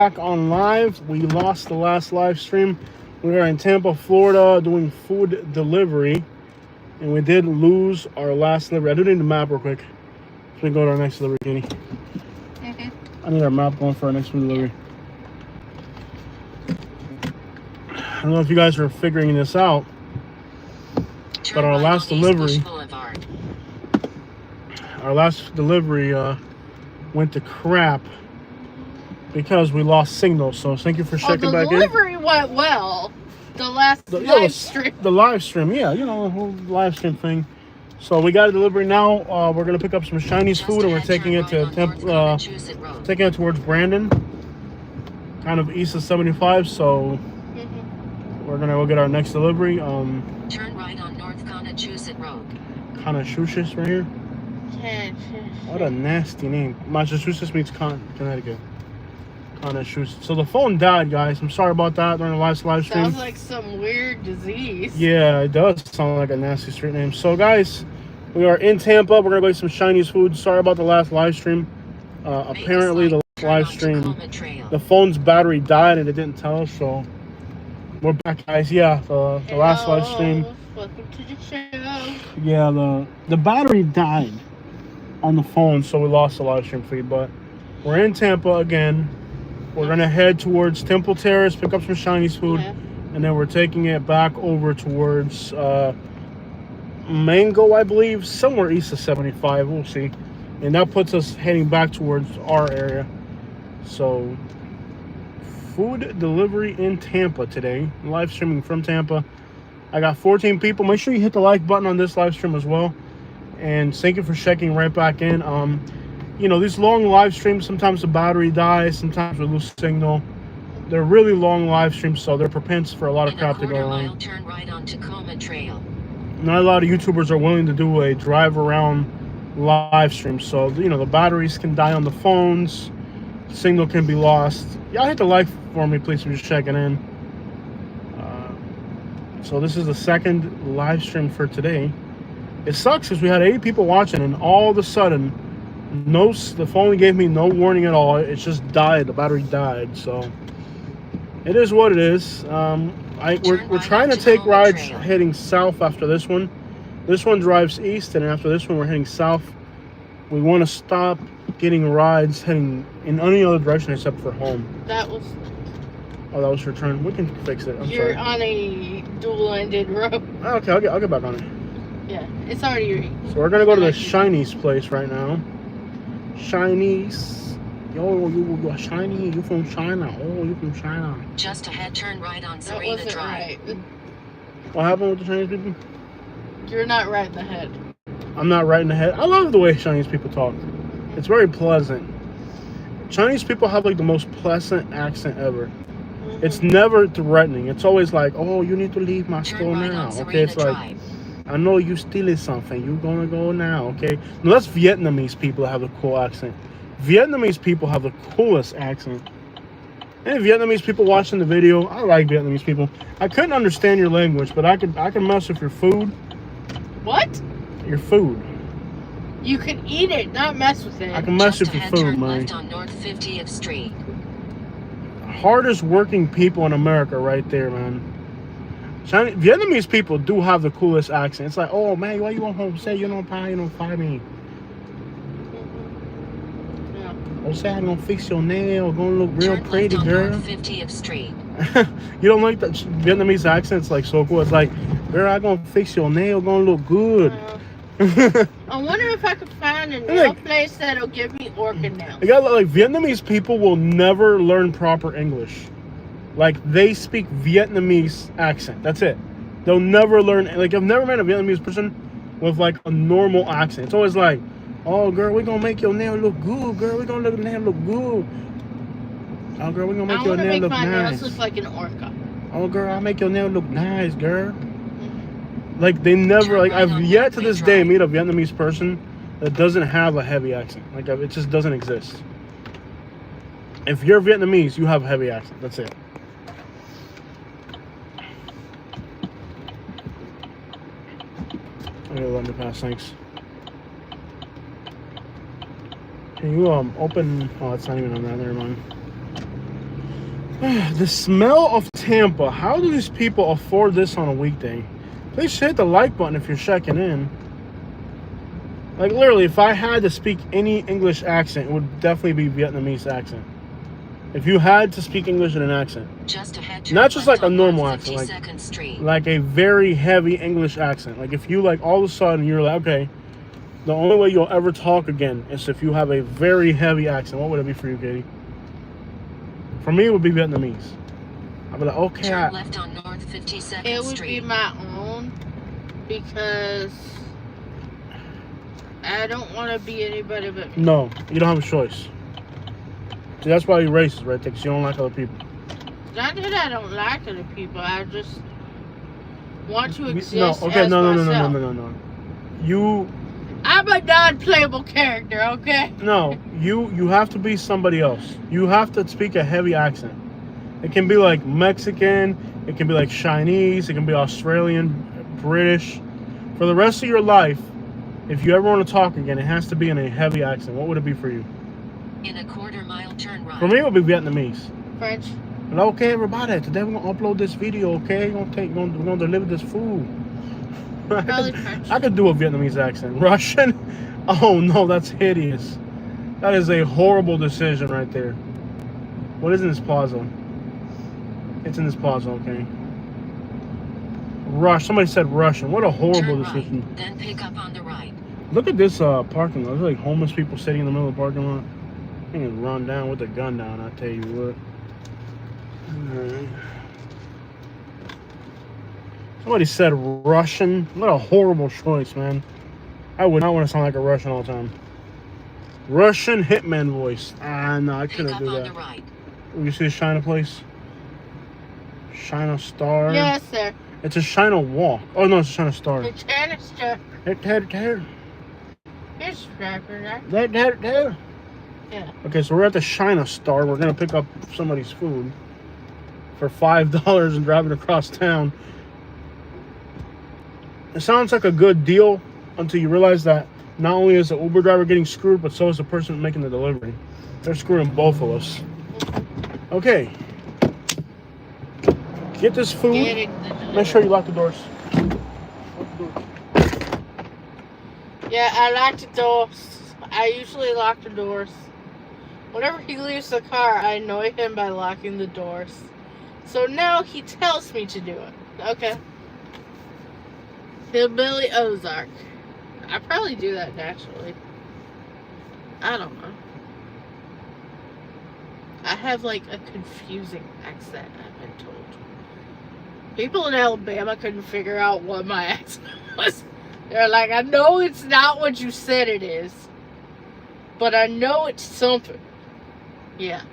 back on live. We lost the last live stream. We are in Tampa, Florida, doing food delivery, and we did lose our last delivery. I do need the map real quick. So we can go to our next delivery, Kenny. I need our map going for our next food delivery. I don't know if you guys are figuring this out, but our last delivery went to crap because we lost signal. So thank you for checking back in. The delivery went well. The live stream. The live stream, yeah, the whole live stream thing. So we got a delivery now. We're gonna pick up some Chinese food, and we're taking it to taking it towards Brandon, kind of east of 75. So we're gonna go get our next delivery. Turn right on North Counterfeit Road. Massachusetts right here. What a nasty name. Massachusetts means Connecticut. Massachusetts. So the phone died, guys. I'm sorry about that during the last live stream. Sounds like some weird disease. Yeah, it does sound like a nasty street name. So guys, we are in Tampa. We're gonna go get some Chinese food. Sorry about the last live stream. Apparently the last live stream, the phone's battery died and it didn't tell us. So we're back, guys. Yeah, the last live stream. Welcome to the show. Yeah, the battery died on the phone, so we lost the live stream feed. But we're in Tampa again. We're gonna head towards Temple Terrace, pick up some Chinese food, and then we're taking it back over towards Mango, I believe, somewhere east of 75. We'll see, and that puts us heading back towards our area. So, food delivery in Tampa today, live streaming from Tampa. I got 14 people. Make sure you hit the like button on this live stream as well, and thank you for checking right back in. These long live streams, sometimes the battery dies, sometimes we lose signal. They're really long live streams, so they're propense for a lot of crap to go on. Turn right onto Tacoma Trail. Not a lot of YouTubers are willing to do a drive around live stream, so the batteries can die on the phones, signal can be lost. Y'all hit the like for me, please, if you're just checking in. So this is the second live stream for today. It sucks because we had 80 people watching, and all of a sudden, the phone gave me no warning at all. It just died. The battery died. So it is what it is. We're trying to take rides heading south after this one. This one drives east, and after this one we're heading south. We want to stop getting rides heading in any other direction except for home. That was your turn. We can fix it. You're on a dual-ended road. Okay, I'll get back on it. Yeah, it's already. So we're gonna go to the Chinese place right now. Chinese. Yo, you're shiny. You from China? Oh, you from China? Just ahead, turn right on Serena Drive. Right. What happened with the Chinese people? You're not right in the head. I'm not right in the head. I love the way Chinese people talk. It's very pleasant. Chinese people have like the most pleasant accent ever. It's never threatening. It's always like, oh, you need to leave my store now. Okay, it's like, I know you stealing something. You're gonna go now, okay? No, that's Vietnamese people that have a cool accent. Vietnamese people have the coolest accent. And Vietnamese people watching the video, I like Vietnamese people. I couldn't understand your language, but I can mess with your food. What? Your food. You can eat it, not mess with it. I can mess with your food, man. Left on North 50th Street. Hardest working people in America right there, man. Vietnamese people do have the coolest accent. It's like, oh man, why you want to say you don't find me? Yeah. Oh, say I'm gonna fix your nail, gonna look real pretty, girl. North 50th Street. You don't like that Vietnamese accent? It's like so cool. It's like, girl, I'm gonna fix your nail, gonna look good. I wonder if I could find a nail place that'll give me orchid nails. You got like Vietnamese people will never learn proper English. Like they speak Vietnamese accent. That's it. They'll never learn. Like I've never met a Vietnamese person with like a normal accent. It's always like, oh girl, we're gonna make your nail look good. Girl, we're gonna make your nail look good. Oh girl, we're gonna make your nail look nice. My nails look like an orca. Oh girl, I'll make your nail look nice, girl. Like they never, like I've yet to this day meet a Vietnamese person that doesn't have a heavy accent. Like it just doesn't exist. If you're Vietnamese, you have a heavy accent. That's it. I'm gonna let me pass, thanks. Can you open? Oh, it's not even on that. Never mind. The smell of Tampa. How do these people afford this on a weekday? Please hit the like button if you're checking in. Like, literally, if I had to speak any English accent, it would definitely be Vietnamese accent. If you had to speak English in an accent. Just ahead, Not just like a normal North accent. 52nd Street. Like a very heavy English accent. Like, if you, like, all of a sudden, you're like, okay, the only way you'll ever talk again is if you have a very heavy accent. What would it be for you, Katie? For me, it would be Vietnamese. I'd be like, okay. Turn left on North 52nd It would Street. be my own because I don't want to be anybody but me. No, you don't have a choice. See, that's why you're racist, right? Because you don't like other people. Not that I don't like other people. I just want to exist No, okay, as myself. no. You, I'm a non-playable character, okay? no, you have to be somebody else. You have to speak a heavy accent. It can be like Mexican, it can be like Chinese, it can be Australian, British. For the rest of your life, if you ever want to talk again, it has to be in a heavy accent. What would it be for you? In a quarter-mile turn right. For me, it would be Vietnamese. French. But okay, everybody, today we're gonna upload this video. Okay, we're gonna deliver this food. Probably French. I could do a Vietnamese accent. Russian? Oh no, that's hideous. That is a horrible decision right there. What is in this plaza? It's in this plaza, okay. Somebody said Russian. What a horrible Turn decision. right, then pick up on the right. Look at this parking lot. There's like homeless people sitting in the middle of the parking lot. I think it's run down with a gun down, I tell you what. Alright. Somebody said Russian. What a horrible choice, man. I would not want to sound like a Russian all the time. Russian hitman voice. Ah, no, I Pick couldn't up do on that. the right. You see the China place? China Star. Yes, sir. It's a China walk. Oh no, it's a China Star. The canister. There. Here's Striper, right? There. Yeah. Okay, so we're at the China Star. We're gonna pick up somebody's food for $5 and drive it across town. It sounds like a good deal until you realize that not only is the Uber driver getting screwed, but so is the person making the delivery. They're screwing both of us. Okay. Get this food. Get it. Make sure you lock the doors. Yeah, I lock the doors. I usually lock the doors. Whenever he leaves the car, I annoy him by locking the doors. So now he tells me to do it. Okay. Hillbilly Ozark. I probably do that naturally. I don't know. I have like a confusing accent, I've been told. People in Alabama couldn't figure out what my accent was. They're like, I know it's not what you said it is, but I know it's something. Yeah.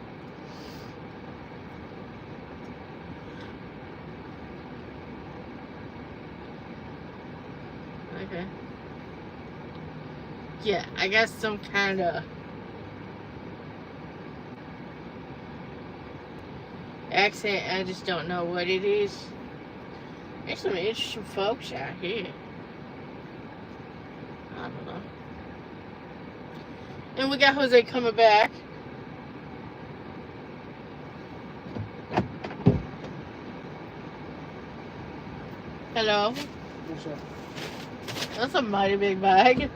Okay. Yeah, I guess some kind of accent. I just don't know what it is. There's some interesting folks out here. I don't know. And we got Jose coming back. Hello. What's up? That's a mighty big bag.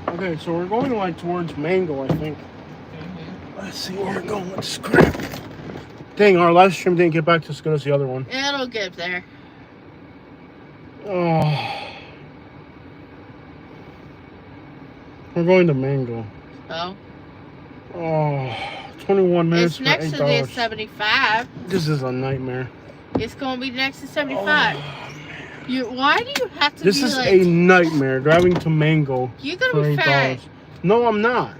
Okay, so we're going like towards Mango, I think. Let's see where we're going with this crap. Dang, our live stream didn't get back to as good as the other one. It'll get there. Oh. We're going to Mango. Oh. Oh, 21 minutes It's next for to $8. the 75. This is a nightmare. It's gonna be next to 75. Why do you have to This be is like... a nightmare, driving to Mango You're for gonna be $8. fine. No, I'm not.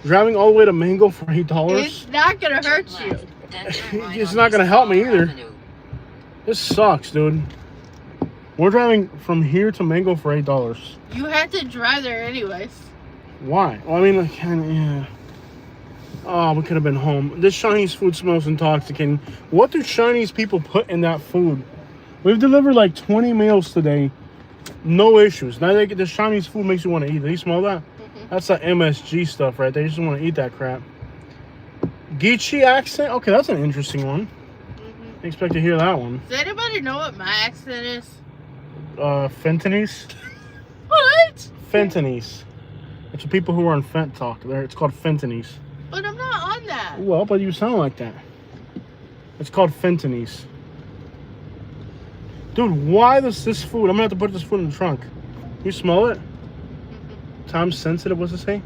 Driving all the way to Mango for $8? It's not gonna hurt Turn you. left, then turn right It's on not gonna East help me Dollar either. Avenue. This sucks, dude. We're driving from here to Mango for $8. You had to drive there anyways. Why? Well, I mean, like, yeah. Oh, we could have been home. This Chinese food smells intoxicating. What do Chinese people put in that food? We've delivered like 20 meals today. No issues. Now this Chinese food makes you want to eat it. Do you smell that? That's that MSG stuff right there. You just want to eat that crap. Geechee accent? Okay, that's an interesting one. Mm-hmm. I expect to hear that one. Does anybody know what my accent is? Fentonese? What? Fentonese. It's the people who are on Fent talk. It's called Fentonese. But I'm not on that. Well, but you sound like that. It's called Fentonese. Dude, why does this food... I'm going to have to put this food in the trunk. You smell it? Time sensitive, what's it say?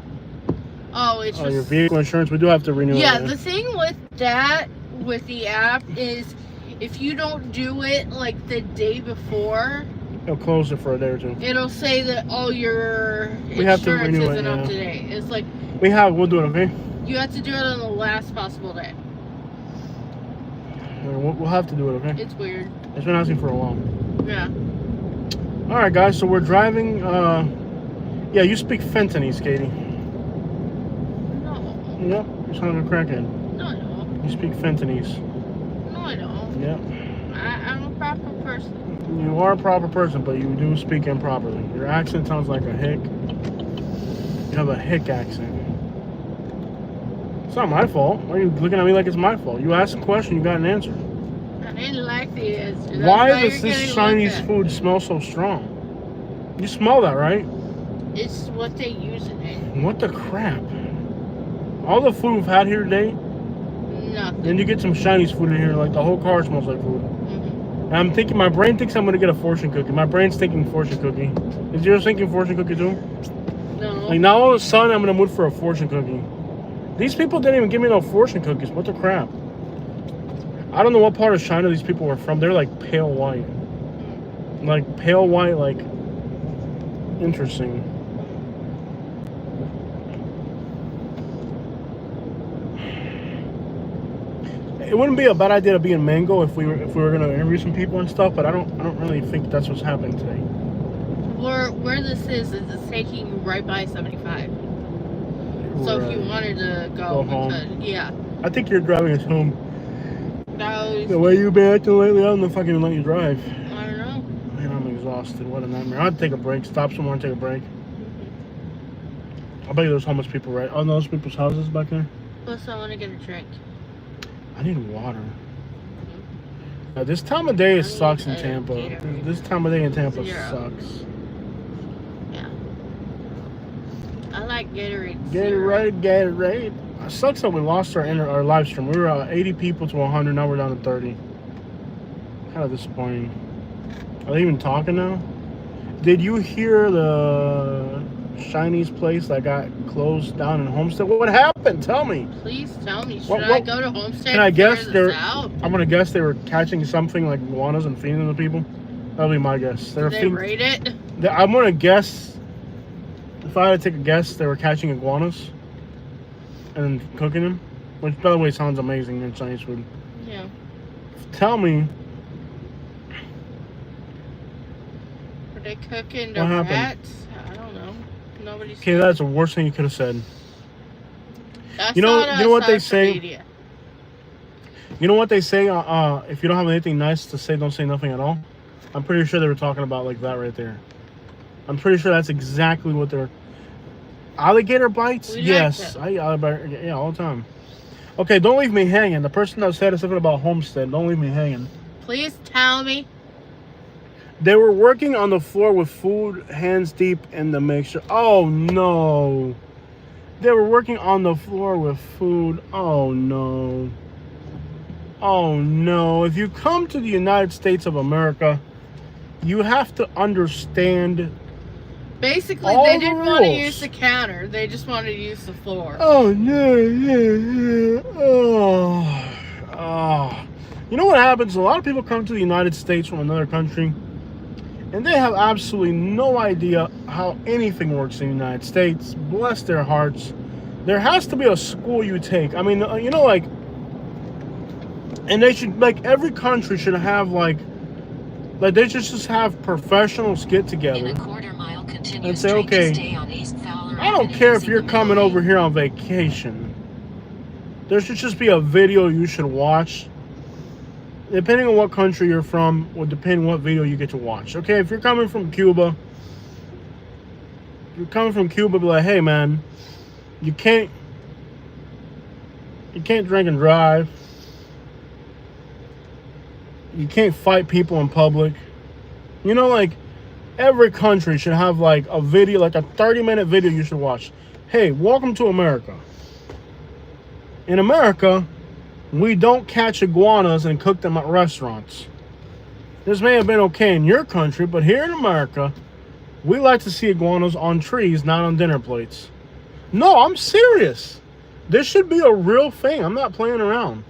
Oh, it's Your just... vehicle insurance. We do have to renew it. Yeah, the thing with that, with the app, is if you don't do it, like, the day before... It'll close it for a day or two. It'll say that all your We have to insurance renew it, isn't up yeah. to date. It's like, We'll do it, okay? you have to do it on the last possible day. We'll have to do it, okay? It's weird. It's been asking for a while. Yeah. Alright, guys, so we're driving. Yeah, you speak Fentonese, Katie. No. Yep, you sound like a crackhead. No, I don't. You speak Fentonese. No, I don't. Yep. I'm a proper person. You are a proper person, but you do speak improperly. Your accent sounds like a hick. You have a hick accent. It's not my fault. Why are you looking at me like it's my fault? You asked a question, you got an answer. I didn't like the answer. That's Why you're does this getting Chinese looked at. food smell so strong? You smell that, right? It's what they use in it. What the crap? All the food we've had here today, Nothing. then you get some Chinese food in here, like the whole car smells like food. Mhm. And I'm thinking, my brain thinks I'm gonna get a fortune cookie. My brain's thinking fortune cookie. Is yours thinking fortune cookie too? No. Like now all of a sudden I'm in the mood for a fortune cookie. These people didn't even give me no fortune cookies. What the crap? I don't know what part of China these people were from. They're like pale white. Like pale white, like interesting. It wouldn't be a bad idea to be in Mango if we were gonna interview some people and stuff, but I don't really think that's what's happening today. Where this is it's taking you right by 75. So if you wanted to go, we home. could. Yeah. I think you're driving us home. That The was, way you've been acting lately, I don't know if I can let you drive. I don't know. Man, I'm exhausted. What a nightmare. I'd take a break. Stop somewhere and take a break. I bet you there's homeless people right on those people's houses back there. Plus, I want to get a drink. I need water. This time of day it sucks in Tampa. This time of day in Tampa sucks. Yeah. I like Gatorade. Gatorade. It sucks that we lost our live stream. We were 80 people to 100. Now we're down to 30. Kind of disappointing. Are they even talking now? Did you hear the Chinese place that got closed down in Homestead? What happened? Tell me. Please tell me. Should What- I go to Homestead? Can I and guess figure they're? this out? I'm gonna guess they were catching something like iguanas and feeding them to people. That'll be my guess. Did they feeding- rate it? I'm gonna guess. If I had to take a guess, they were catching iguanas and cooking them, which, by the way, sounds amazing in Chinese food. Yeah. Tell me, Were they cooking the What happened? rats? I don't know. Nobody's. okay, that's the worst thing you could have said. That's you know- not you know what they social say? media. You know what they say? If you don't have anything nice to say, don't say nothing at all. I'm pretty sure they were talking about like that right there. I'm pretty sure that's exactly what they're. Alligator bites? We like Yes, them. I eat alligator. Yeah, all the time. Okay, don't leave me hanging. The person that said something about Homestead, don't leave me hanging. Please tell me. They were working on the floor with food hands deep in the mixture. Oh no. They were working on the floor with food. Oh no. Oh no. If you come to the United States of America, you have to understand. Basically, All they the didn't want to rules. use the counter. They just wanted to use the floor. Oh no. Oh. You know what happens? A lot of people come to the United States from another country, and they have absolutely no idea how anything works in the United States. Bless their hearts. There has to be a school you take. I mean, you know, like, and they should, like, every country should have, like they should just have professionals get In together. a quarter-mile continuous And say, straight to okay, stay on East Fowler I don't Avenue care if using you're the coming middle over lane. here on vacation. There should just be a video you should watch. Depending on what country you're from, will depend on what video you get to watch. Okay, if you're coming from Cuba, be like, hey man, you can't You can't drink and drive. You can't fight people in public. You know, like, every country should have, like, a video, like a 30-minute video you should watch. Hey, welcome to America. In America, we don't catch iguanas and cook them at restaurants. This may have been okay in your country, but here in America, we like to see iguanas on trees, not on dinner plates. No, I'm serious. This should be a real thing. I'm not playing around.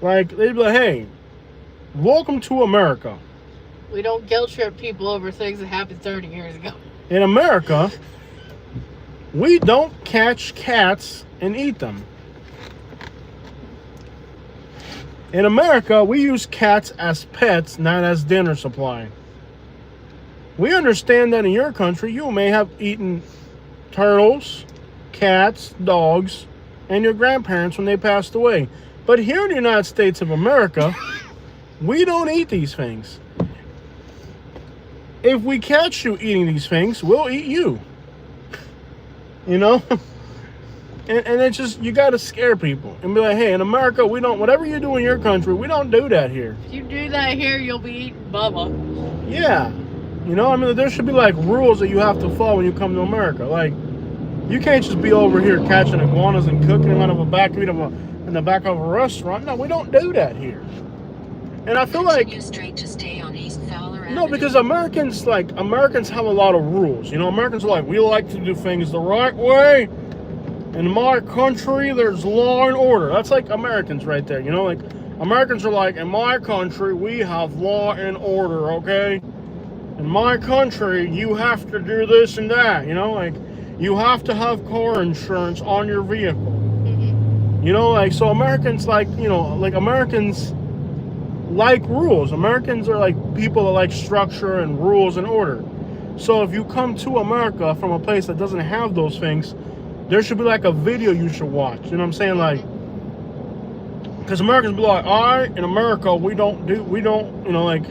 Like, they'd be like, hey, welcome to America. We don't guilt trip people over things that happened 30 years ago. In America, we don't catch cats and eat them. In America, we use cats as pets, not as dinner supply. We understand that in your country, you may have eaten turtles, cats, dogs, and your grandparents when they passed away. But here in the United States of America, we don't eat these things. If we catch you eating these things, we'll eat you. You know? And it's just, you got to scare people and be like, hey, in America, we don't, whatever you do in your country, we don't do that here. If you do that here, you'll be eating Bubba. Yeah. You know, I mean, there should be like rules that you have to follow when you come to America. Like, you can't just be over here catching iguanas and cooking them out of in the back of a restaurant. No, we don't do that here. And I feel like, straight to stay on East Fowler no, because Americans have a lot of rules. You know, Americans are like, we like to do things the right way. In my country, there's law and order. That's like Americans right there. You know, like, Americans are like, in my country, we have law and order, okay? In my country, you have to do this and that. You know, like, you have to have car insurance on your vehicle. Mm-hmm. You know, like, so Americans like, you know, like, Americans like rules. Americans are like people that like structure and rules and order. So if you come to America from a place that doesn't have those things, there should be like a video you should watch. You know what I'm saying? Like, because Americans be like, all right, in America, we don't, you know, like.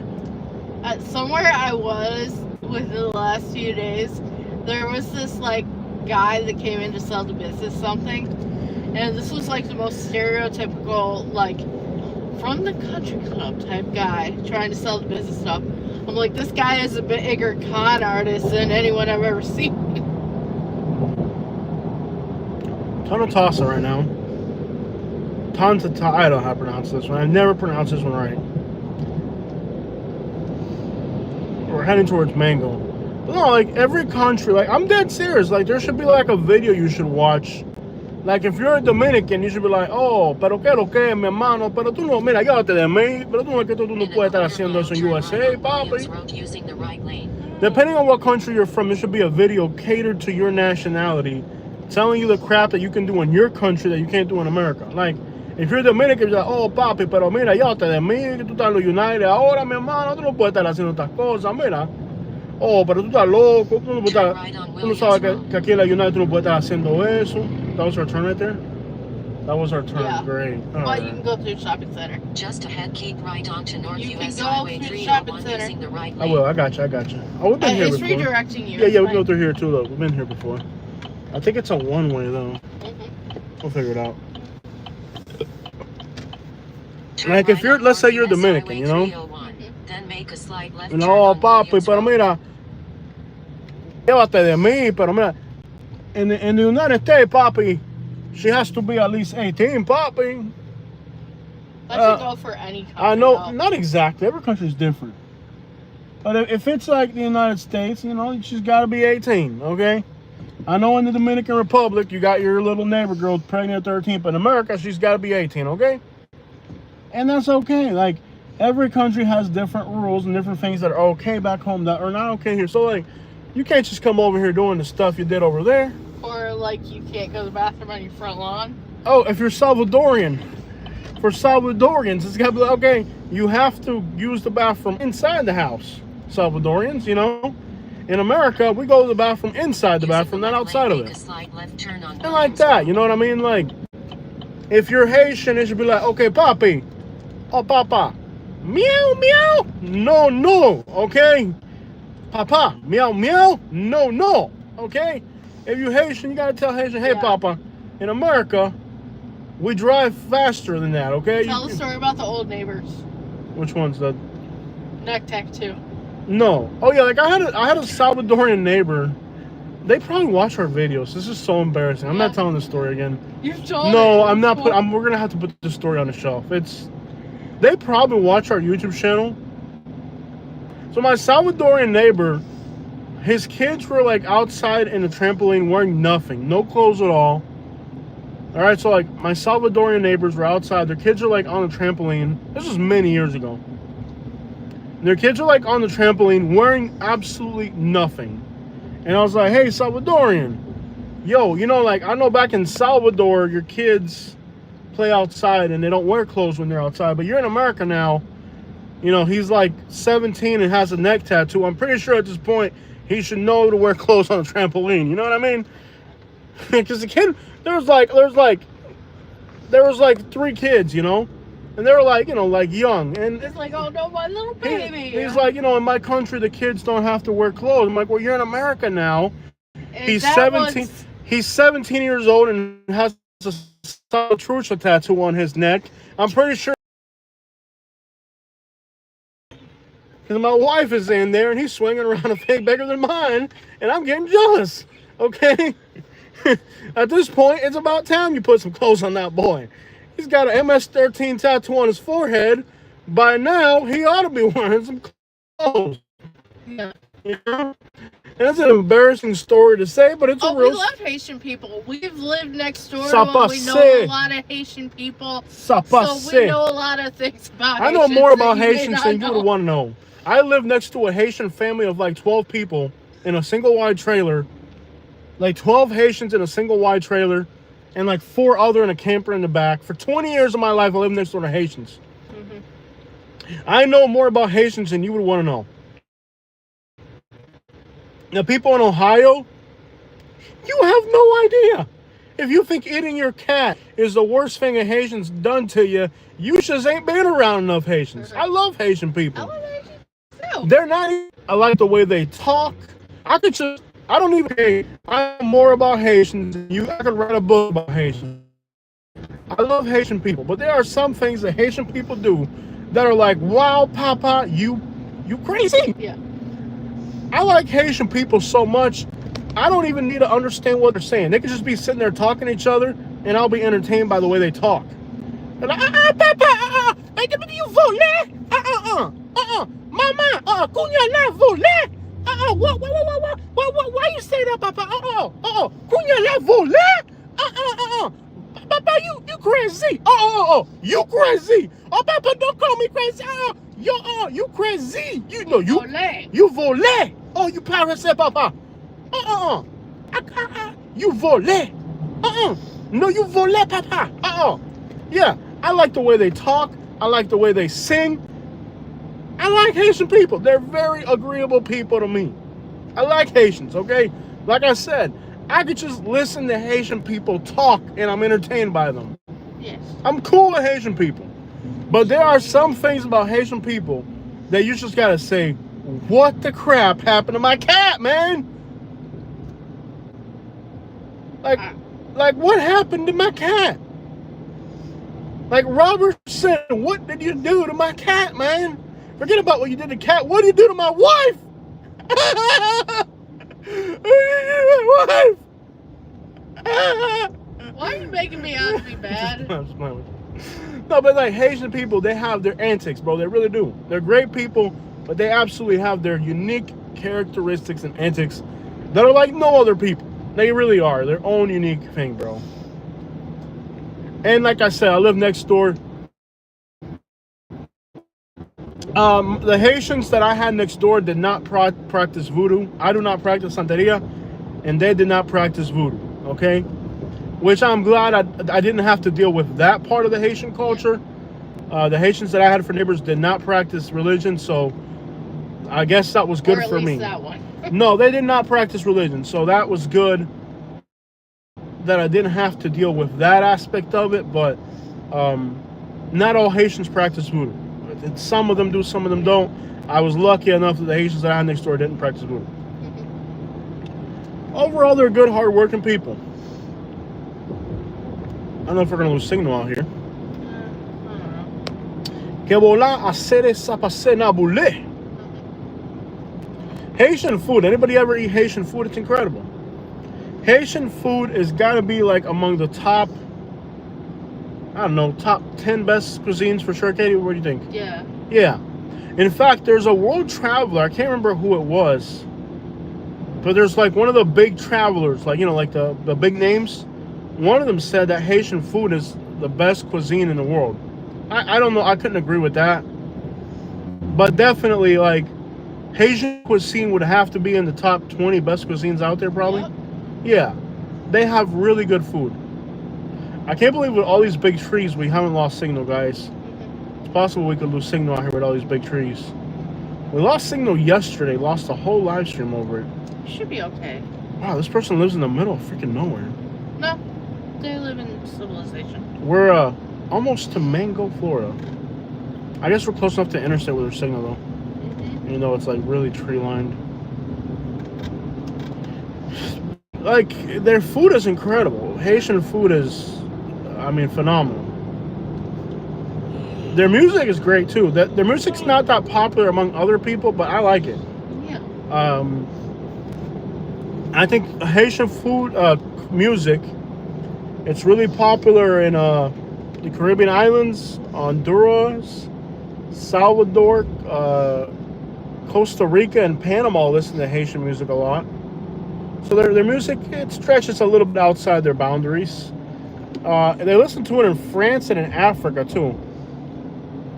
Somewhere I was within the last few days, there was this like guy that came in to sell the business something. And this was like the most stereotypical, like, from the country club type guy trying to sell the business stuff. I'm like, this guy is a bigger con artist than anyone I've ever seen. Tanatasa right now. I don't know how to pronounce this one. I never pronounce this one right. We're heading towards Mango. But no, like, every country, like, I'm dead serious. Like, there should be like a video you should watch. Like, if you're a Dominican, you should be like, oh, pero que lo que, mi hermano, pero tú no, mira, llévate de mí, pero tú no, que tú no puedes estar haciendo eso en USA, papi. Depending on what country you're from, there should be a video catered to your nationality, telling you the crap that you can do in your country that you can't do in America. Like, if you're Dominican, you're like, oh, papi, pero mira, llévate de mí, que tú estás en los United ahora, mi hermano, tú no puedes estar haciendo estas cosas, mira. Oh, pero tú estás loco, tú no puedes estar, tú no sabes que aquí en la United tú no puedes estar haciendo eso. That was our turn right there? That was our turn, yeah. Great. All but right. you can go through the shopping center. Just ahead, keep right onto North You US can go Highway through the 301 shopping using the right I lane. will, I got you. Oh, we've been here It's before. redirecting you. Yeah, we can go through here too, though. We've been here before. I think it's a one-way, though. Mm-hmm. We'll figure it out. Turn Like, if right you're, on let's say North you're US Dominican, Highway you know? 301, then make a slight left You turn know, on papi, Williams pero Road. mira, llévate de mí, pero mira, in the United States, papi, she has to be at least 18, papi. That should go for any country. I know, though. not exactly. Every country is different. But if it's like the United States, you know, she's got to be 18, okay? I know in the Dominican Republic, you got your little neighbor girl pregnant at 13, but in America, she's got to be 18, okay? And that's okay. Like, every country has different rules and different things that are okay back home that are not okay here. So, like, you can't just come over here doing the stuff you did over there. Or, like, you can't go to the bathroom on your front lawn. Oh, if you're Salvadorian, for Salvadorians, it's got to be like, okay, you have to use the bathroom inside the house. Salvadorians, you know? In America, we go to the bathroom inside the bathroom, not outside of it. And like that, you know what I mean? Like, if you're Haitian, it should be like, okay, papi, oh, papa, meow, meow, no, no, okay? Papa, meow, meow, no, no, okay? If you're Haitian, you gotta tell Haitian, hey, Yeah. papa. In America, We drive faster than that, okay? Tell the story about the old neighbors. Which one's the... Neck tattoo. No. Oh, yeah, like I had a Salvadorian neighbor. They probably watch our videos. This is so embarrassing. I'm not telling the story again. You've told No, it. I'm not. We're going to have to put the story on the shelf. They probably watch our YouTube channel. So my Salvadorian neighbor, his kids were like outside in the trampoline wearing nothing. No clothes at all. All right, so like my Salvadorian neighbors were outside. Their kids are like on the trampoline. This was many years ago. Their kids are like on the trampoline wearing absolutely nothing. And I was like, hey, Salvadorian, yo, you know, like I know back in Salvador, your kids play outside and they don't wear clothes when they're outside. But you're in America now. You know, he's like 17 and has a neck tattoo. I'm pretty sure at this point he should know to wear clothes on a trampoline. You know what I mean? Because the kid, there was like 3 kids, you know, and they were like, you know, like young. And it's like, oh no, my little baby. He's like, you know, in my country the kids don't have to wear clothes. I'm like, well, you're in America now. And he's 17. He's 17 years old and has a Salvatrucha tattoo on his neck. I'm pretty sure. Because my wife is in there and he's swinging around a thing bigger than mine, and I'm getting jealous. Okay. At this point, it's about time you put some clothes on that boy. He's got an MS-13 tattoo on his forehead. By now, he ought to be wearing some clothes. Yeah. You know? And it's an embarrassing story to say, but it's a real... we love Haitian people. We've lived next door to Ça them. We passe. know a lot of Haitian people. Ça passe. So we know a lot of things about I know Haitians more about that you may Haitians not than you would want to know. I live next to a Haitian family of like 12 people in a single wide trailer. Like 12 Haitians in a single wide trailer and like 4 other in a camper in the back. For 20 years of my life, I lived next door to Haitians. Mm-hmm. I know more about Haitians than you would want to know. Now, people in Ohio, you have no idea. If you think eating your cat is the worst thing a Haitian's done to you, you just ain't been around enough Haitians. I love Haitian people. I love Haitians too. They're not, I like the way they talk. I don't even care. I'm more about Haitians than you. I could write a book about Haitians. I love Haitian people, but there are some things that Haitian people do that are like, wow, Papa, you crazy. Yeah. I like Haitian people so much, I don't even need to understand what they're saying. They could just be sitting there talking to each other, and I'll be entertained by the way they talk. They're like, Papa, you volé? Mama, kunya na volé? Why you say that, Papa? Kunya na volé? Papa, you crazy? You crazy? Oh, Papa, don't call me crazy. You crazy? You volé. Oh, you parasite, Papa. You volé. No, you volé, Papa. Yeah, I like the way they talk. I like the way they sing. I like Haitian people. They're very agreeable people to me. I like Haitians, okay? Like I said, I could just listen to Haitian people talk and I'm entertained by them. Yes. I'm cool with Haitian people. But there are some things about Haitian people that you just gotta say, what the crap happened to my cat, man? Like what happened to my cat? Like Robert said, what did you do to my cat, man? Forget about what you did to cat. What did you do to my wife? Why are you making me out to be bad? No, but like Haitian people, they have their antics, bro. They really do. They're great people, but they absolutely have their unique characteristics and antics that are like no other people. They really are. Their own unique thing, bro. And like I said, I live next door. The Haitians that I had next door did not practice voodoo. I do not practice Santeria, and they did not practice voodoo, okay? Which I'm glad I didn't have to deal with that part of the Haitian culture. The Haitians that I had for neighbors did not practice religion, so I guess that was good for me. That one. No, they did not practice religion, so that was good that I didn't have to deal with that aspect of it, but not all Haitians practice voodoo. Some of them do, some of them don't. I was lucky enough that the Haitians that I had next door didn't practice voodoo. Overall, they're good, hard-working people. don't know if we're gonna lose signal out here. I don't know. Que vola hacer esa pasena boule. Haitian food. Anybody ever eat Haitian food? It's incredible. Haitian food is gotta be like among the top, I don't know, top 10 best cuisines for sure. Katie, what do you think? Yeah. Yeah. In fact, there's a world traveler. I can't remember who it was, but there's like one of the big travelers, like, you know, like the big names. One of them said that Haitian food is the best cuisine in the world. I don't know. I couldn't agree with that. But definitely, like, Haitian cuisine would have to be in the top 20 best cuisines out there, probably. Yep. Yeah. They have really good food. I can't believe with all these big trees, we haven't lost signal, guys. It's possible we could lose signal out here with all these big trees. We lost signal yesterday, lost the whole live stream over it. Should be okay. Wow, this person lives in the middle of freaking nowhere. No, they live in civilization. We're almost to Mango, Florida. I guess we're close enough to interstate with our signal, though. Mm-hmm. You know, it's like really tree lined. Like, their food is incredible. Haitian food is, I mean, phenomenal. Their music is great too. Their music's not that popular among other people, but I like it. Yeah. I think Haitian food music, it's really popular in the Caribbean islands, Honduras, Salvador, Costa Rica, and Panama listen to Haitian music a lot. So their music, it stretches a little bit outside their boundaries. They listen to it in France and in Africa too.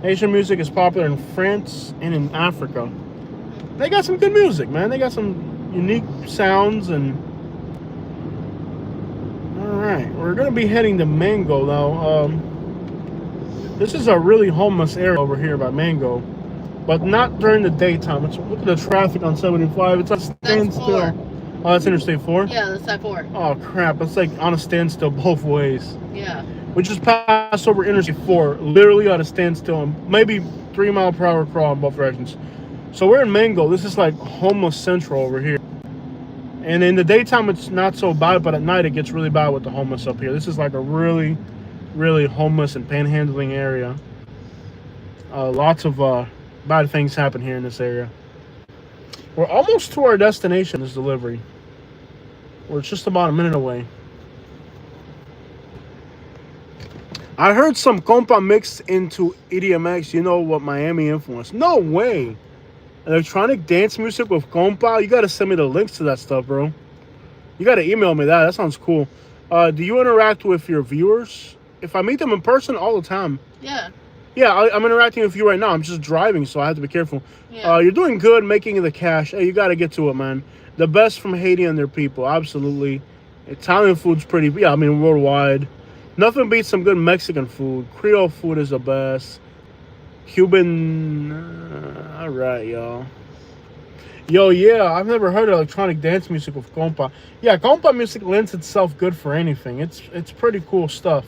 Haitian music is popular in France and in Africa. They got some good music, man. They got some unique sounds. And all right, we're gonna be heading to Mango now. This is a really homeless area over here by Mango, but not during the daytime. Look at the traffic on 75. It's a standstill. Oh, that's Interstate 4? Yeah, that's I-4. Oh, crap. It's like on a standstill both ways. Yeah. We just passed over Interstate 4, literally on a standstill, and maybe 3 mile per hour crawl in both directions. So we're in Mango. This is like homeless central over here. And in the daytime, it's not so bad, but at night, it gets really bad with the homeless up here. This is like a really, really homeless and panhandling area. Lots of bad things happen here in this area. We're almost to our destination, this delivery. We're just about a minute away. I heard some compa mixed into EDMX. You know what Miami influence? No way. Electronic dance music with compa. You gotta send me the links to that stuff, bro. You gotta email me that. That sounds cool. Do you interact with your viewers? If I meet them in person, all the time. Yeah. Yeah, I'm interacting with you right now. I'm just driving, so I have to be careful. Yeah. You're doing good making the cash. Hey, you got to get to it, man. The best from Haiti and their people, absolutely. Italian food's pretty, yeah, I mean, worldwide. Nothing beats some good Mexican food. Creole food is the best. Cuban, all right, y'all. Yo, yeah, I've never heard of electronic dance music with compa. Yeah, compa music lends itself good for anything. It's pretty cool stuff.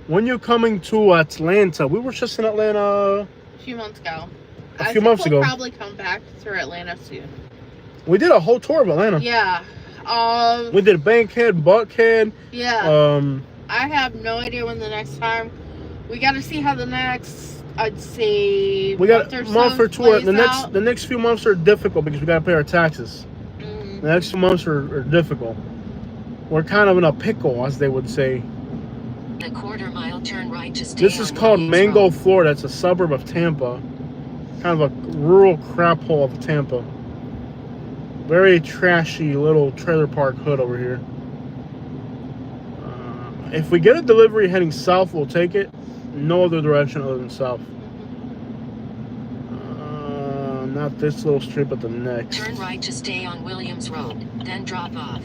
When you're coming to Atlanta, we were just in Atlanta A few months ago. A few months ago. We'll probably come back through Atlanta soon. We did a whole tour of Atlanta. Yeah. We did Bankhead, Buckhead. Yeah. I have no idea when the next time. We got to see how the next, I'd say, we got a month or two. The next few months are difficult because we got to pay our taxes. Mm. The next few months are difficult. We're kind of in a pickle, as they would say. A quarter-mile turn right to stay This is on called Williams Mango, Road. Florida. It's a suburb of Tampa. Kind of a rural crap hole of Tampa. Very trashy little trailer park hood over here. If we get a delivery heading south, we'll take it. No other direction other than south. Not this little strip, but the next. Turn right to stay on Williams Road, then drop off.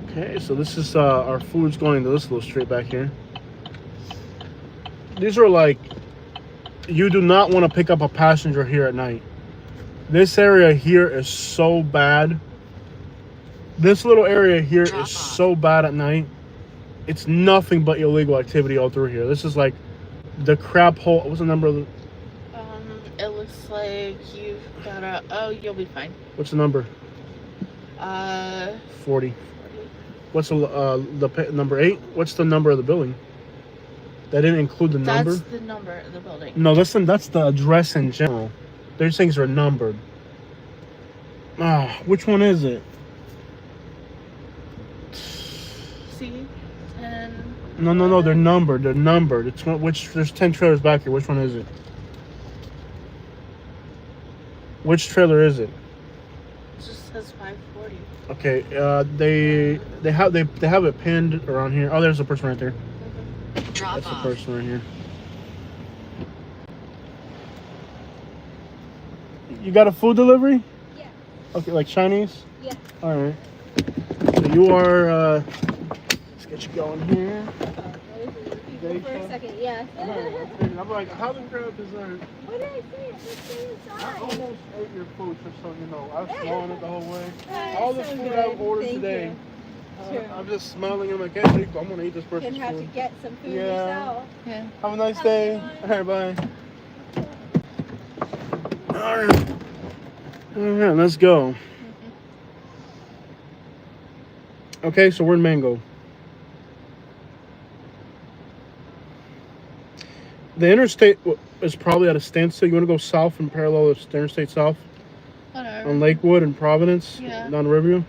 Okay, so this is our food's going to this little strip back here. These are like, you do not want to pick up a passenger here at night. This area here is so bad. This little area here is so bad at night. It's nothing but illegal activity all through here. This is like the crap hole. What's the number of the... It looks like you've got a... Oh, you'll be fine. What's the number? 40. 40. What's number 8? What's the number of the building? That didn't include the number? That's the number of the building. No, listen, that's the address in general. These things are numbered. Which one is it? See? 10. No, they're numbered. They're numbered. It's which there's 10 trailers back here. Which one is it? Which trailer is it? It just says 540. Okay, they have it pinned around here. Oh, there's a person right there. Drop That's the off. person right here. You got a food delivery? Yeah. Okay, like Chinese? Yeah. All right. So you are. Let's get you going here. People for a second, yeah. I'm like, how the grab dessert? What did I say? I said stay I inside. almost ate your food, just so you know. I was swallowing it the whole way. Oh, All the so food good. I've ordered Thank today. you. Sure. I'm just smiling. I'm like, hey, I'm gonna eat this You person's can have to food. get some food Yeah. yourself. Yeah. Have a nice Have a day. good All right, bye. All right. All right, let's go. Okay, so we're in Mango. The interstate is probably at a standstill. You want to go south and parallel the interstate south Whatever. on Lakewood and Providence, Yeah. down Riverview.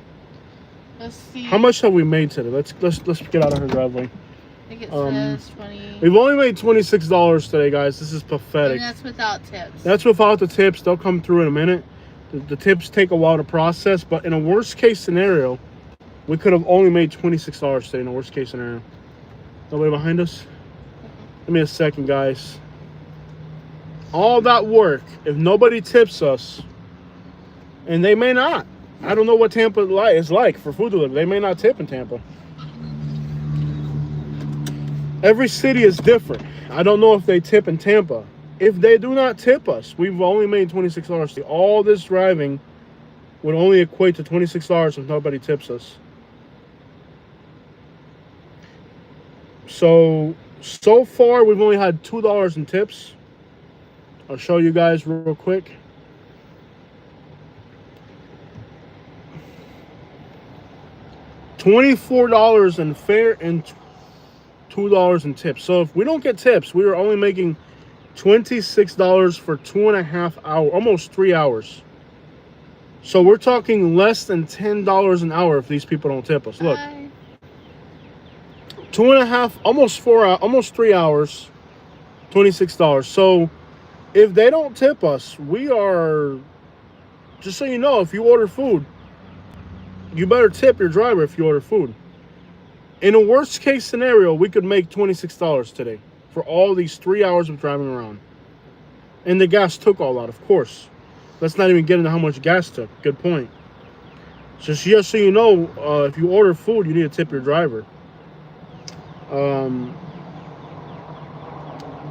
Let's see. How much have we made today? Let's get out of her driveway. I think it um, says 20. We've only made $26 today, guys. This is pathetic. And that's without tips. That's without the tips. They'll come through in a minute. The tips take a while to process, but in a worst case scenario, we could have only made $26 today in a worst case scenario. Nobody behind us? Give me a second, guys. All that work, if nobody tips us, and they may not. I don't know what Tampa is like for food delivery. They may not tip in Tampa. Every city is different. I don't know if they tip in Tampa. If they do not tip us, we've only made $26. All this driving would only equate to $26 if nobody tips us. So far, we've only had $2 in tips. I'll show you guys real quick. $24 in fare and $2 in tips. So if we don't get tips, we are only making $26 for 2.5 hours, almost 3 hours. So we're talking less than $10 an hour if these people don't tip us. Look, Bye. 2.5, almost 4 hours, almost 3 hours, $26. So if they don't tip us, we are, just so you know, if you order food, you better tip your driver if you order food. In a worst case scenario, we could make $26 today for all these 3 hours of driving around. And the gas took all that, of course. Let's not even get into how much gas took. Good point. Just so you know, if you order food, you need to tip your driver.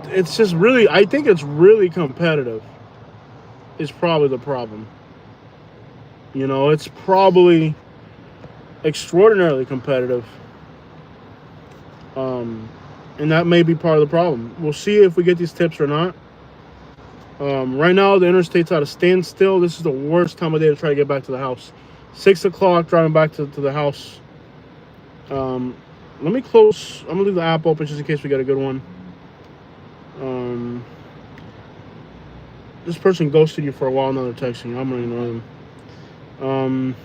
It's just really, I think it's really competitive is probably the problem. You know, it's probably extraordinarily competitive. And that may be part of the problem. We'll see if we get these tips or not. Right now, the interstate's at a standstill. This is the worst time of day to try to get back to the house. 6 o'clock, driving back to the house. Let me close. I'm going to leave the app open just in case we get a good one. This person ghosted you for a while, now they're texting you. I'm going to ignore them.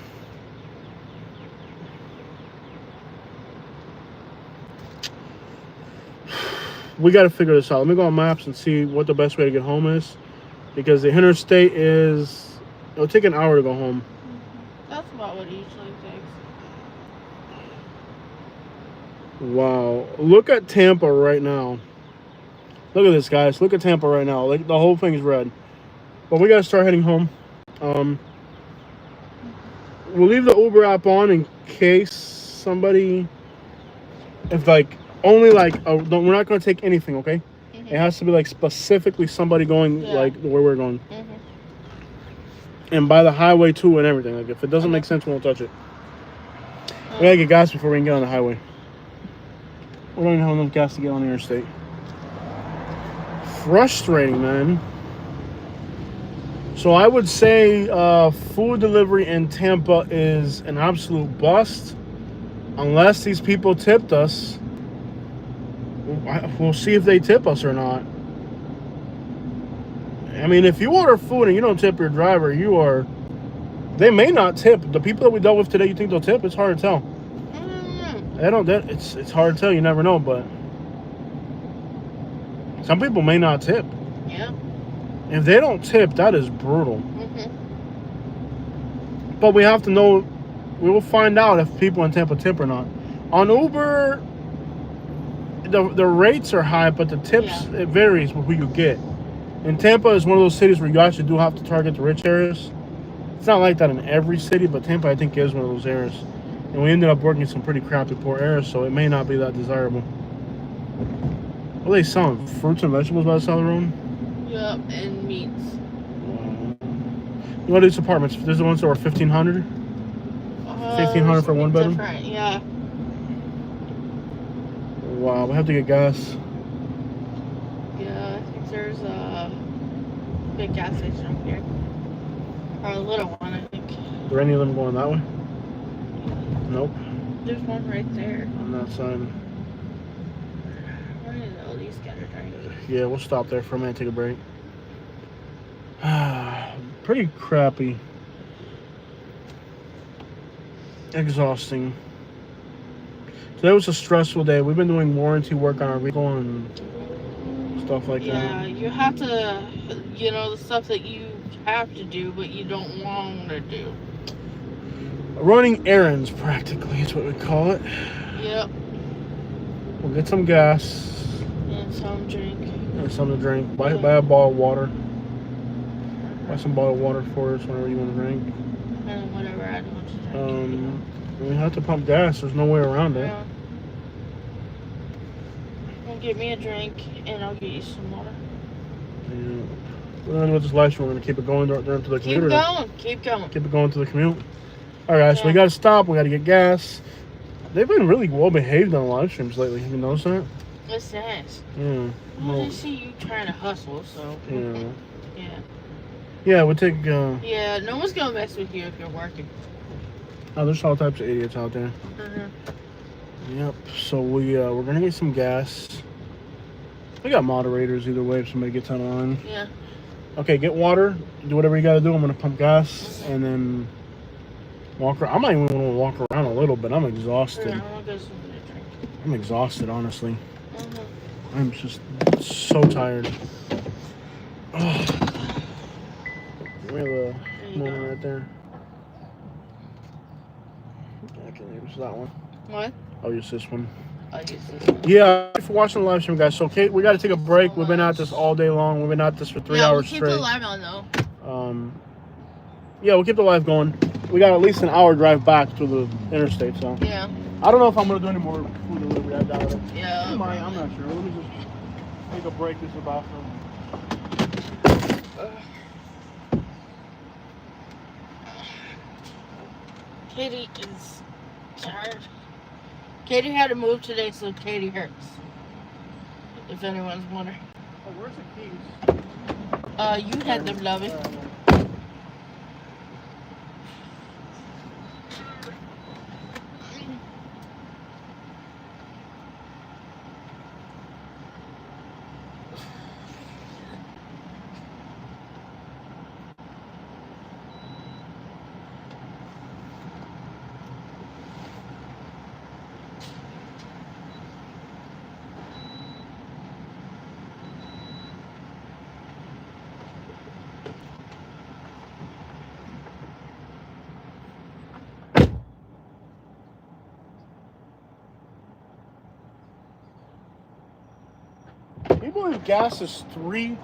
We got to figure this out. Let me go on maps and see what the best way to get home is. Because the interstate is... It'll take an hour to go home. That's about what it usually takes. Wow. Look at Tampa right now. Look at this, guys. Look at Tampa right now. Like, the whole thing's red. But we got to start heading home. We'll leave the Uber app on in case somebody... If, like... Only like, we're not going to take anything, okay? Mm-hmm. It has to be like specifically somebody going like where we're going. Mm-hmm. And by the highway too and everything. Like if it doesn't make sense, we won't touch it. We gotta get gas before we can get on the highway. We don't even have enough gas to get on the interstate. Frustrating, man. So I would say food delivery in Tampa is an absolute bust. unless these people tipped us, we'll see if they tip us or not. I mean, if you order food and you don't tip your driver, they may not tip. The people that we dealt with today, you think they'll tip? It's hard to tell. They don't. It's hard to tell. You never know, but some people may not tip. Yeah. If they don't tip, that is brutal. Mm-hmm. But we have to know. We will find out if people in Tampa tip or not. On Uber, the rates are high, but the tips, it varies with who you get. And Tampa is one of those cities where you actually do have to target the rich areas. It's not like that in every city, but Tampa, I think, is one of those areas. And we ended up working in some pretty crappy poor areas, so it may not be that desirable. What are they selling? Fruits and vegetables by the side of the road? Yep, and meats. You know these apartments? There's the ones that were $1,500. $1,500 for one bedroom. Different, yeah. Wow, we have to get gas. Yeah, I think there's a big gas station up here, or a little one, I think. Are there any of them going that way? Nope. There's one right there. On that side. Where is all these scattered right? Yeah, we'll stop there for a minute, take a break. Pretty crappy. Exhausting. Today was a stressful day. We've been doing warranty work on our vehicle and stuff like that. Yeah, you have to, the stuff that you have to do, but you don't want to do. Running errands, practically, is what we call it. Yep. We'll get some gas. And some drink. And something to drink. Buy a bottle of water. Buy some bottled water for us whenever you want to drink. And whatever I want to drink. We have to pump gas. There's no way around it. Yeah. Well, get me a drink, and I'll get you some water. Yeah. We're going to do with this live stream. We're going to keep it going during to the commute. Keep going. Keep it going to the commute. All right, guys. Yeah. So we got to stop. We got to get gas. They've been really well behaved on live streams lately. Have you noticed that? It's nice. Yeah. Well, I see you trying to hustle, so. Yeah. Yeah. Yeah, we'll take. Yeah, no one's gonna mess with you if you're working. Oh, there's all types of idiots out there. Yep. So we're gonna get some gas. We got moderators either way if somebody gets on line. Yeah. Okay, get water. Do whatever you gotta do. I'm gonna pump gas and then walk around. I might even want to walk around a little bit. I'm exhausted. Yeah, I'll go some drink. I'm exhausted, honestly. I'm just so tired. Oh. We have a moment right there. I can use that one. What? I'll use this one. I'll use this one. Yeah, thanks for watching the live stream, guys. So, Kate, we got to take a break. We've been at this all day long. We've been at this for 3 hours straight. Yeah, we'll keep the live on, though. Yeah, we'll keep the live going. We got at least an hour drive back to the interstate, so. Yeah. I don't know if I'm going to do any more food delivery. I doubt it. Yeah. I might. I'm not sure. Let me just take a break. This is the bathroom. Katie is tired. Katie had to move today, so Katie hurts. If anyone's wondering. Oh, where's the keys? You had them, lovey. Can you believe gas is $3?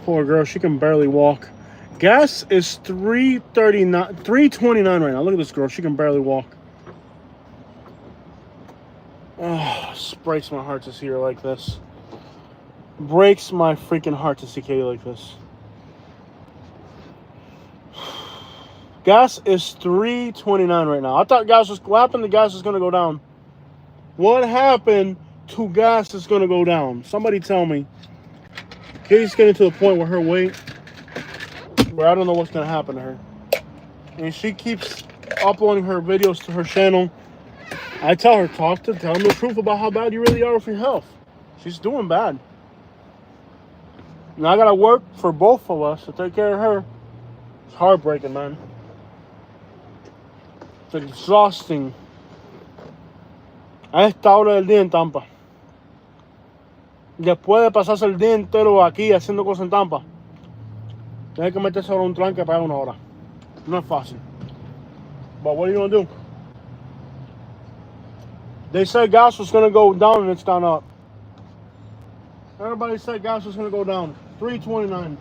Poor girl, she can barely walk. Gas is $3.29 right now. Look at this girl, she can barely walk. Oh, it breaks my heart to see her like this. Breaks my freaking heart to see Katie like this. Gas is $3.29 right now. I thought what happened to gas was gonna go down? What happened to gas is gonna go down? Somebody tell me. Katie's getting to the point where her weight, where I don't know what's gonna happen to her. And she keeps uploading her videos to her channel. I tell her, tell them the truth about how bad you really are with your health. She's doing bad. Now I gotta work for both of us to take care of her. It's heartbreaking, man. It's exhausting. A esta hora del día en Tampa. Después de pasarse el día entero aquí haciendo cosas en Tampa, tiene que meterse ahora un tranque para 1 hora. No es fácil. But what are you gonna do? They said gas was gonna go down and it's gone up. Everybody said gas was gonna go down. $3.29.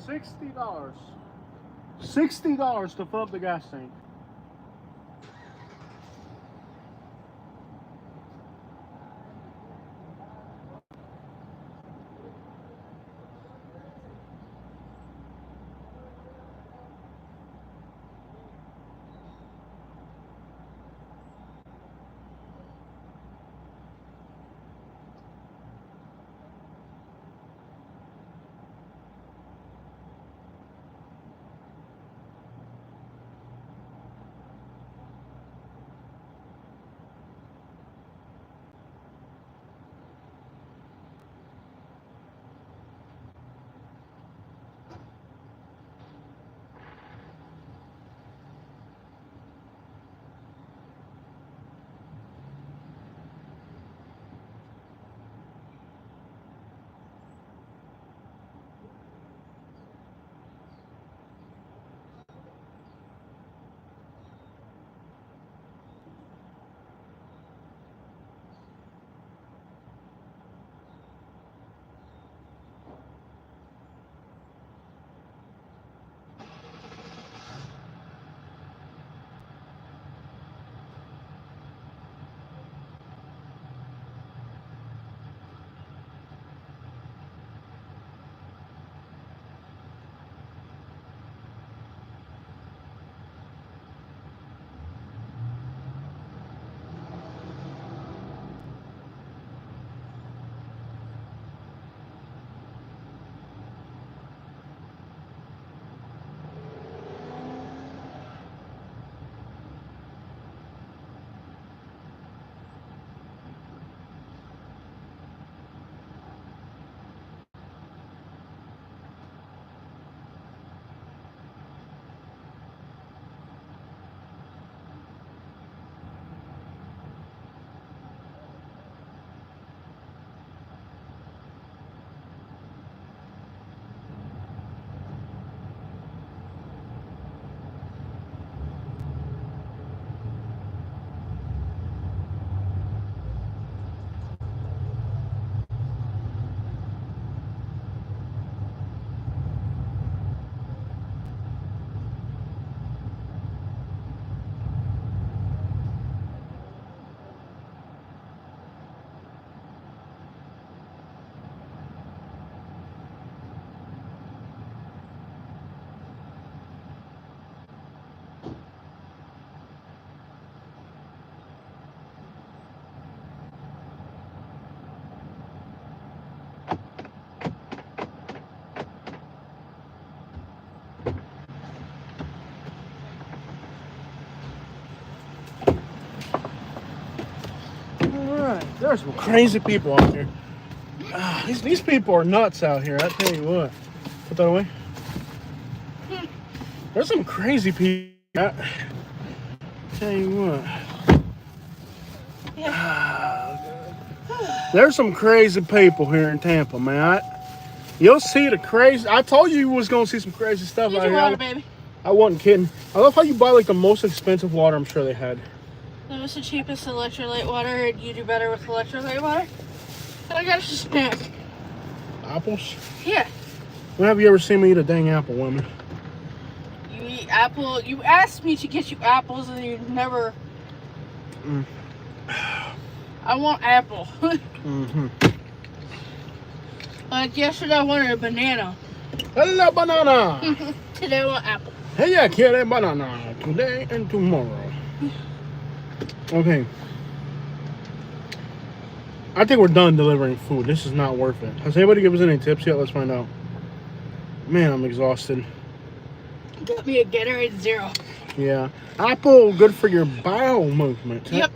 $60. $60 to fill up the gas tank. There's some crazy people out here. These people are nuts out here, I tell you what. Put that away. There's some crazy people. I tell you what. There's some crazy people here in Tampa, man. You'll see the crazy. I told you was gonna see some crazy stuff Get out your here. water, baby. I wasn't kidding. I love how you buy like the most expensive water I'm sure they had. That was the cheapest electrolyte water, and you do better with electrolyte water. And I got a snack. Apples? Yeah. When have you ever seen me eat a dang apple, woman? You eat apple. You asked me to get you apples, and you never. Mm. I want apple. Mm-hmm. Like yesterday, I wanted a banana. Hello, banana. Today, I want apple. Hey, yeah, kid, a banana today and tomorrow. Okay. I think we're done delivering food. This is not worth it. Has anybody given us any tips yet? Let's find out. Man, I'm exhausted. Got me a Gatorade Zero. Yeah. Apple, good for your bowel movement. Yep.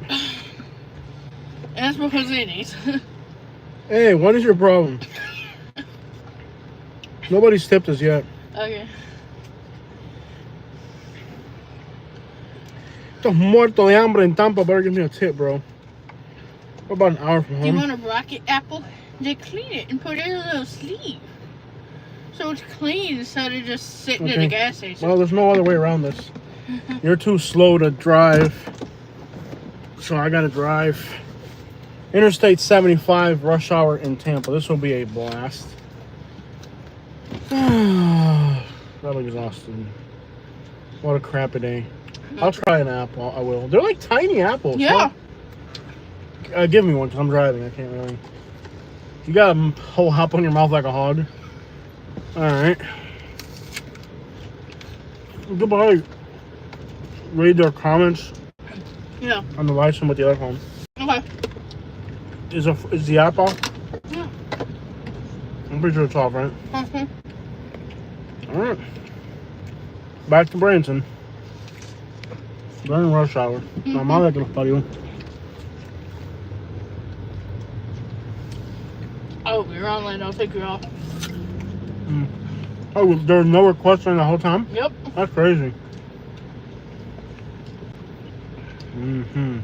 And that's because it is. Hey, what is your problem? Nobody's tipped us yet. Okay. Estos muerto de hambre in Tampa better give me a tip, bro. What about an hour from Do you home? want a rocket apple? They clean it and put it in a little sleeve. So it's clean instead of just sitting in the gas station. Well, there's no other way around this. You're too slow to drive. So I gotta drive. Interstate 75, rush hour in Tampa. This will be a blast. I'm exhausted. What a crappy day. I'll try an apple. I will. They're like tiny apples. Yeah. Give me one because I'm driving. I can't really. You got a whole hop on your mouth like a hog. Alright. Goodbye. Read their comments Yeah. on the live stream with the other phone. Okay. Is the app off? Yeah. I'm pretty sure it's off, right? Mm-hmm. Alright. Back to Branson. During rush hour. Normal que los parió. Oh, you're online. I'll take you off. Oh, there's no request on the whole time? Yep. That's crazy. Mm-hmm.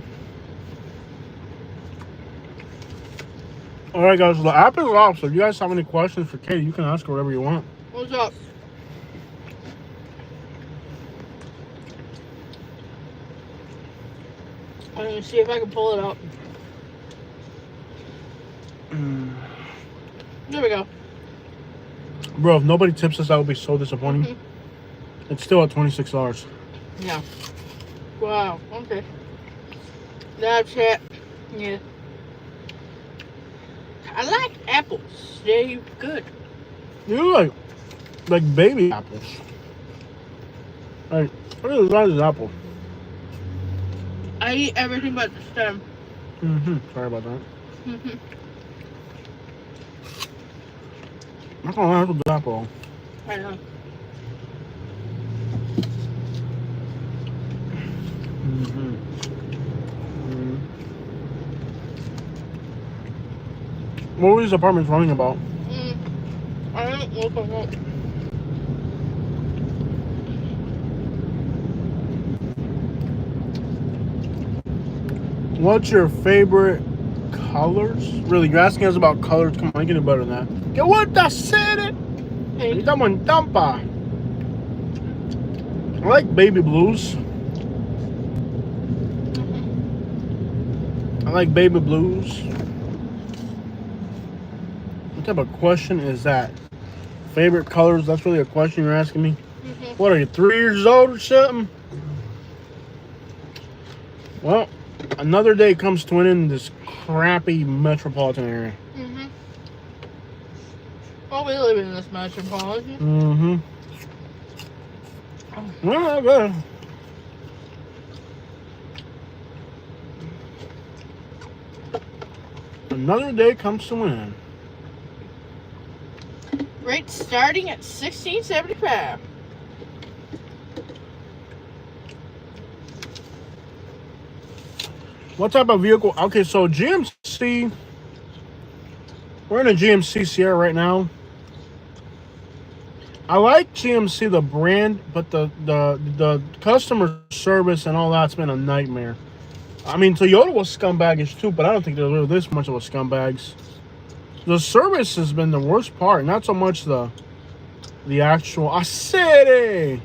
Alright guys, the app is off, so if you guys have any questions for Katie, you can ask her whatever you want. What's up? I'm gonna see if I can pull it up. There we go. Bro, if nobody tips us, that would be so disappointing. Mm-hmm. It's still at $26. Yeah. Wow. Okay. Snapchat. Yeah. I like apples. They're good. You like baby apples. Like, what is this apple? I eat everything but the stem. Sorry about that. Mm-hmm. I'm not gonna have to do apple. I know. What were these apartments running about? I don't look at it. What's your favorite colors? Really, you're asking us about colors? Come on, get it better than that. Get what I said it. Hey. Estamos en Tampa. I like baby blues. I like baby blues. What type of question is that? Favorite colors? That's really a question you're asking me? What are you, 3 years old or something? Well, another day comes to an end in this crappy metropolitan area. Well, we live in this metropolitan. Well, good. Another day comes to an end. Rates starting at $16.75. What type of vehicle? Okay, so GMC. We're in a GMC Sierra right now. I like GMC, the brand, but the customer service and all that's been a nightmare. I mean, Toyota was scumbagish too, but I don't think they're really this much of a scumbags. The service has been the worst part, not so much the actual acidity.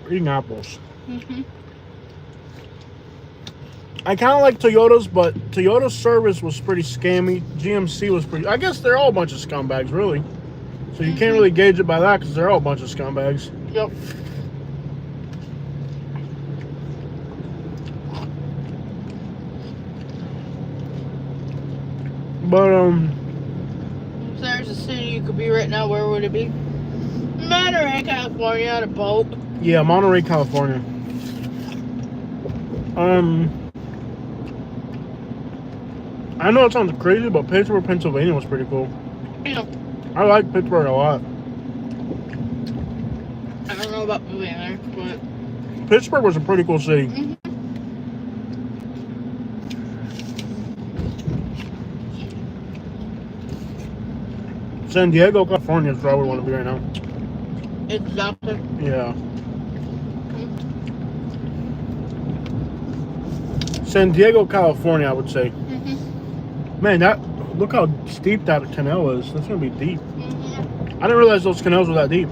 Eating apples. I kind of like Toyota's, but Toyota's service was pretty scammy. GMC was pretty... I guess they're all a bunch of scumbags, really. So you can't really gauge it by that because they're all a bunch of scumbags. Yep. But, If there's a city you could be right now, where would it be? Monterey, California, on a boat. yeah, Monterey, California. I know it sounds crazy, but Pittsburgh, Pennsylvania was pretty cool. Yeah. I like Pittsburgh a lot. I don't know about moving there, but Pittsburgh was a pretty cool city. San Diego, California is where I would want to be right now. exactly. Yeah. San Diego, California, I would say. Man, look how steep that canal is. That's gonna be deep. I didn't realize those canals were that deep.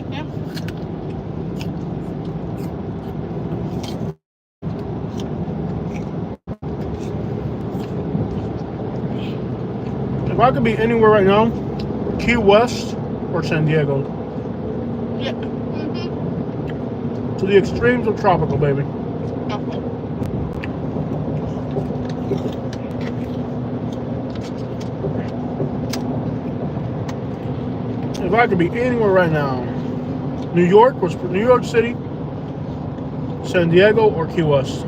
Yeah. If I could be anywhere right now, Key West or San Diego. Yeah. To the extremes of tropical, baby. If I could be anywhere right now, New York City, San Diego, or Key West.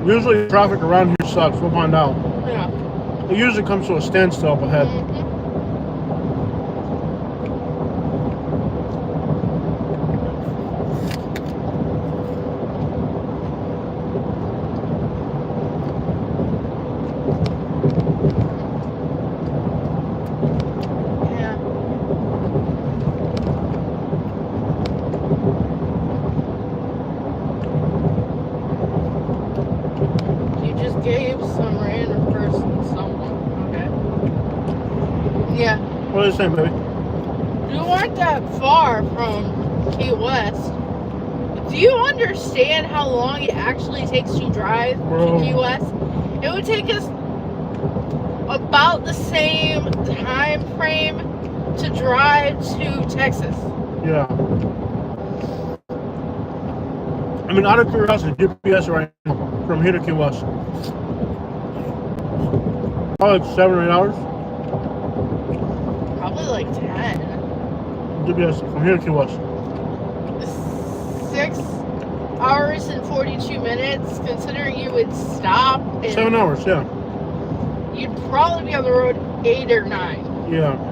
Usually traffic around here sucks, we'll find out. Yeah. It usually comes to a standstill up ahead. Yeah. You just gave some random person someone, okay? Yeah. What are they saying, baby? You aren't that far from Key West. Do you understand how long it actually takes to drive Bro. to Key West? It would take us about the same time frame to drive to Texas. Yeah. I mean, out of curiosity, GPS right now, from here to Key West. Probably like 7 or 8 hours. Probably like 10. GPS from here to Key West. 6 hours and 42 minutes, considering you would stop. And 7 hours, yeah. You'd probably be on the road 8 or 9. Yeah.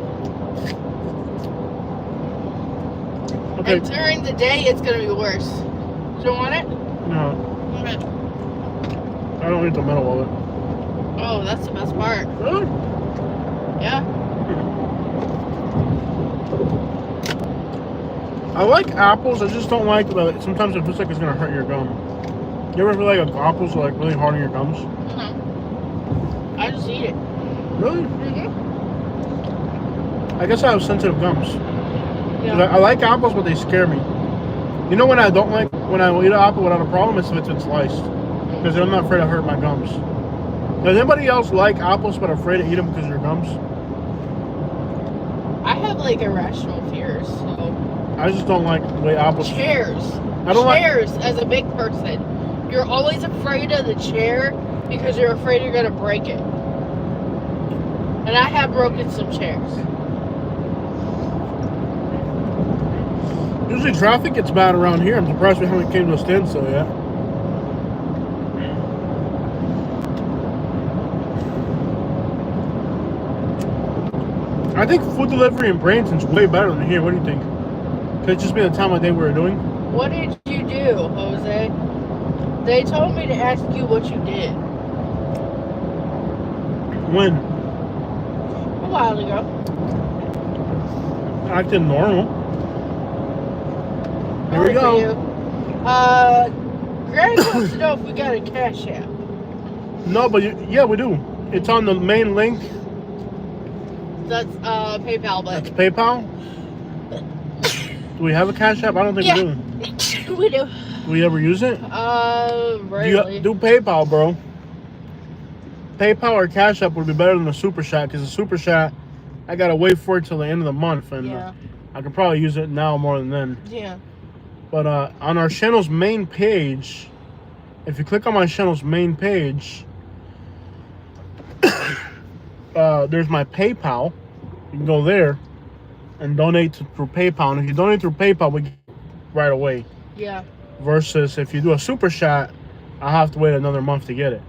Okay. And during the day, it's going to be worse. You don't want it? No, Okay. I don't eat the middle of it. Oh, that's the best part. Really? Yeah. I like apples. I just don't like sometimes it feels like it's gonna hurt your gum. You ever feel like apples are like really hard on your gums? No. I just eat it. Really? I guess I have sensitive gums. 'Cause Yeah. I like apples, but they scare me. You know when I don't like when I will eat an apple without a problem is if it's been sliced, because I'm not afraid to hurt my gums. Does anybody else like apples but afraid to eat them because of your gums? I have like irrational fears, so. I just don't like the way apples. Chairs. I don't like. Chairs, as a big person. You're always afraid of the chair because you're afraid you're going to break it. And I have broken some chairs. Usually traffic gets bad around here. I'm surprised we haven't came to a standstill yet. I think food delivery in Bradenton's way better than here. What do you think? Could just be the time of day we were doing. What did you do, Jose? They told me to ask you what you did When? a while ago. Acting normal. Here we Only for go. you. Greg wants to know if we got a cash app. No, but yeah, we do. It's on the main link. That's PayPal, That's but PayPal. Do we have a cash app? I don't think we do. we do. Do we ever use it? Rarely. Do PayPal, bro. PayPal or Cash App would be better than the Super Chat, because the Super Chat, I gotta wait for it till the end of the month, and Yeah. I could probably use it now more than then. Yeah. But on our channel's main page, if you click on my channel's main page, there's my PayPal. You can go there and donate through PayPal. And if you donate through PayPal, we get it right away. Yeah. Versus if you do a Super Chat, I have to wait another month to get it.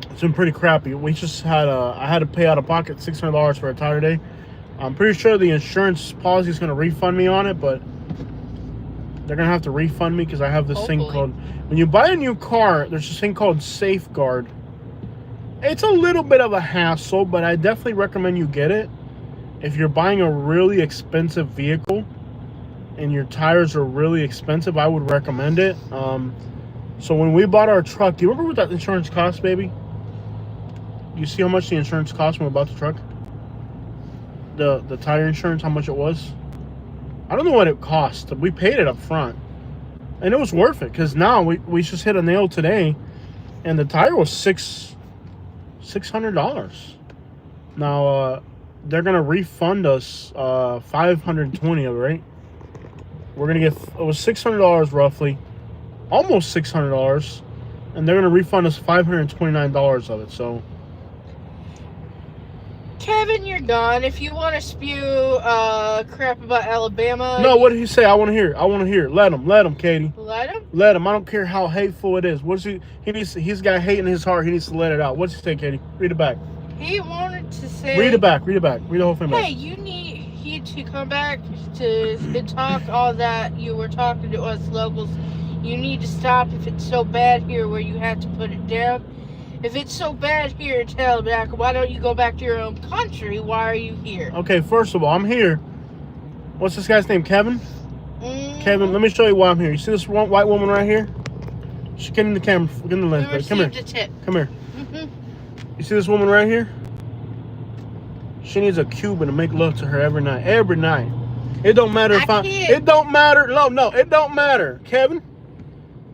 It's been pretty crappy. We just had I had to pay out of pocket $600 for a tire day. I'm pretty sure the insurance policy is going to refund me on it, but they're going to have to refund me because I have this thing called... When you buy a new car, there's this thing called Safeguard. It's a little bit of a hassle, but I definitely recommend you get it. If you're buying a really expensive vehicle and your tires are really expensive, I would recommend it. So when we bought our truck, do you remember what that insurance cost, baby? You see how much the insurance cost when we bought the truck? The tire insurance, how much it was? I don't know what it cost. We paid it up front. And it was worth it, because now we just hit a nail today, and the tire was $600. Now they're gonna refund us $520 of it, right? We're gonna get, it was $600 roughly, almost $600, and they're gonna refund us $529 of it. So Kevin, you're gone. If you want to spew crap about Alabama, no, what did he say? I want to hear. I want to hear. Let him, Katie. let him. Let him. I don't care how hateful it is. What's he needs? He's got hate in his heart. He needs to let it out. What's he say, Katie? Read it back. He wanted to say. Read it back. Read it back. Read the whole thing back. Hey, you need to come back to talk all that you were talking to us locals. You need to stop if it's so bad here where you have to put it down. If it's so bad here in Alabama, why don't you go back to your own country? Why are you here? Okay, first of all, I'm here. What's this guy's name? Kevin? Kevin, let me show you why I'm here. You see this one white woman right here? She get in the camera. Get in the lens, buddy. Come here. A tip. Come here. You see this woman right here? She needs a Cuban to make love to her every night. Every night. It don't matter if it don't matter. No, it don't matter. Kevin,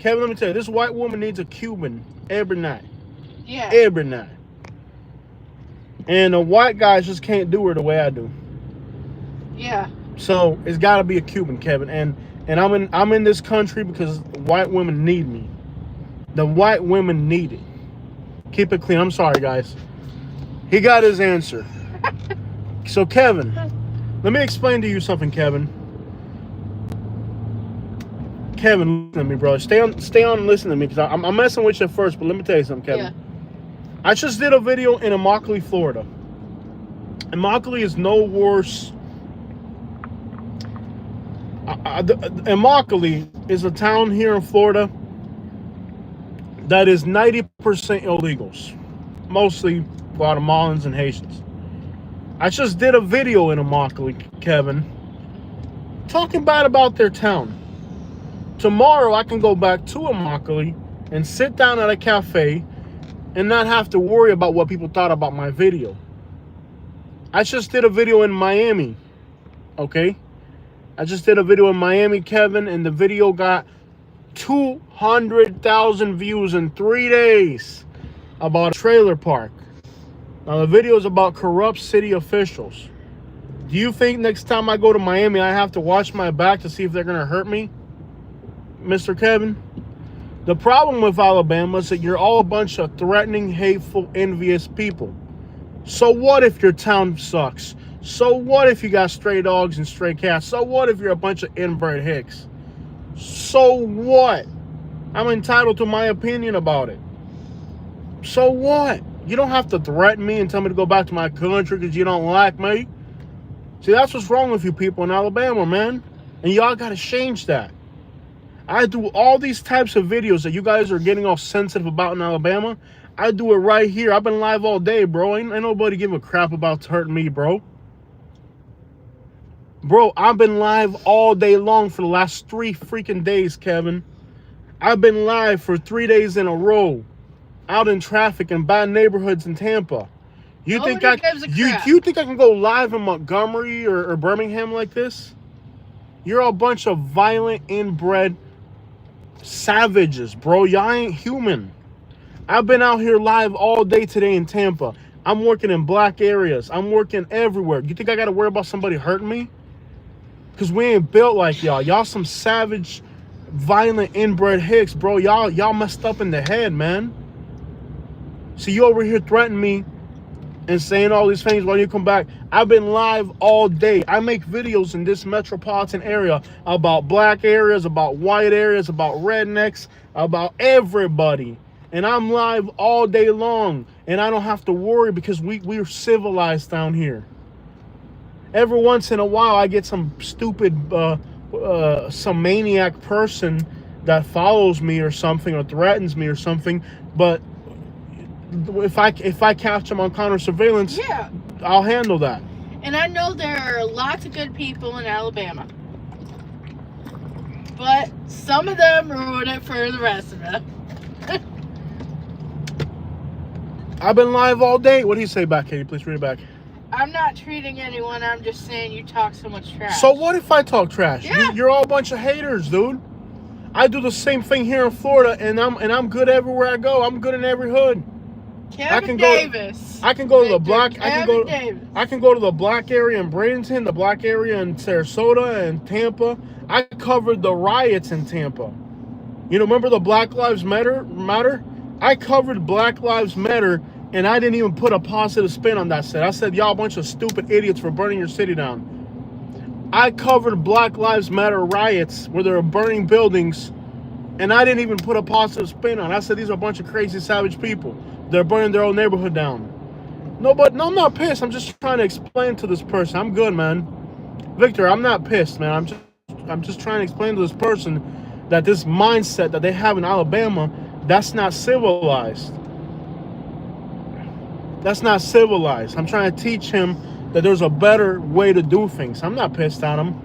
let me tell you, this white woman needs a Cuban every night. Yeah. Every night. And the white guys just can't do her the way I do. Yeah. So it's got to be a Cuban, Kevin. And I'm in this country because white women need me. The white women need it. Keep it clean. I'm sorry, guys. He got his answer. So Kevin, let me explain to you something, Kevin. Kevin, listen to me, bro. Stay on and listen to me, because I'm messing with you first, but let me tell you something, Kevin. Yeah. I just did a video in Immokalee, Florida. Immokalee is no worse. Immokalee is a town here in Florida that is 90% illegals, mostly Guatemalans and Haitians. I just did a video in Immokalee, Kevin, talking bad about their town. Tomorrow I can go back to Immokalee and sit down at a cafe and not have to worry about what people thought about my video. I just did a video in Miami, okay? I just did a video in Miami, Kevin, and the video got 200,000 views in 3 days about a trailer park. Now the video is about corrupt city officials. Do you think next time I go to Miami I have to watch my back to see if they're gonna hurt me, Mr. Kevin? The problem with Alabama is that you're all a bunch of threatening, hateful, envious people. So what if your town sucks? So what if you got stray dogs and stray cats? So what if you're a bunch of inbred hicks? So what? I'm entitled to my opinion about it. So what? You don't have to threaten me and tell me to go back to my country because you don't like me. See, that's what's wrong with you people in Alabama, man. And y'all got to change that. I do all these types of videos that you guys are getting all sensitive about in Alabama. I do it right here. I've been live all day, bro. Ain't nobody give a crap about hurting me, bro. Bro, I've been live all day long for the last 3 freaking days, Kevin. I've been live for 3 days in a row, out in traffic in bad neighborhoods in Tampa. You think you think I can go live in Montgomery or Birmingham like this? You're a bunch of violent, inbred savages, bro. Y'all ain't human. I've been out here live all day today in Tampa. I'm working in black areas. I'm working everywhere. You think I got to worry about somebody hurting me? Because we ain't built like y'all. Y'all some savage, violent, inbred hicks, bro. Y'all messed up in the head, man. So you over here threatening me and saying all these things while you come back. I've been live all day. I make videos in this metropolitan area about black areas, about white areas, about rednecks, about everybody. And I'm live all day long. And I don't have to worry because we're civilized down here. Every once in a while, I get some stupid, some maniac person that follows me or something or threatens me or something. But if I catch them on counter surveillance, yeah, I'll handle that. And I know there are lots of good people in Alabama, but some of them ruin it for the rest of them. I've been live all day. What do you say back, Katie? Please read it back. I'm not treating anyone. I'm just saying you talk so much trash. So what if I talk trash? Yeah. You're all a bunch of haters, dude. I do the same thing here in Florida, and I'm good everywhere I go. I'm good in every hood. Kevin Davis. I can go to the black. Davis. I can go to the black area in Bradenton, the black area in Sarasota and Tampa. I covered the riots in Tampa. You know, remember the Black Lives Matter? I covered Black Lives Matter, and I didn't even put a positive spin on that set. I said, y'all a bunch of stupid idiots for burning your city down. I covered Black Lives Matter riots where they were burning buildings, and I didn't even put a positive spin on it. I said, these are a bunch of crazy, savage people. They're burning their own neighborhood down. No, I'm not pissed. I'm just trying to explain to this person. I'm good, man. Victor, I'm not pissed, man. I'm just trying to explain to this person that this mindset that they have in Alabama, that's not civilized. That's not civilized. I'm trying to teach him that there's a better way to do things. I'm not pissed at him.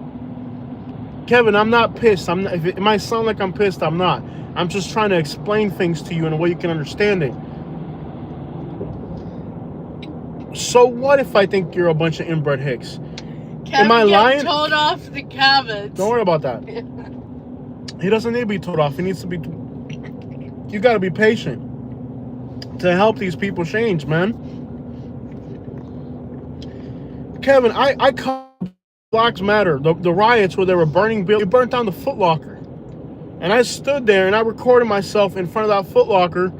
Kevin, I'm not pissed. If it might sound like I'm pissed, I'm not. I'm just trying to explain things to you in a way you can understand it. So what if I think you're a bunch of inbred hicks? Kevin, am I lying? Told off the comments. Don't worry about that. He doesn't need to be told off. He needs to be. You got to be patient to help these people change, man. Kevin, I covered Black Lives Matter, the riots where they were burning buildings. They burnt down the Foot Locker, and I stood there and I recorded myself in front of that Foot Locker,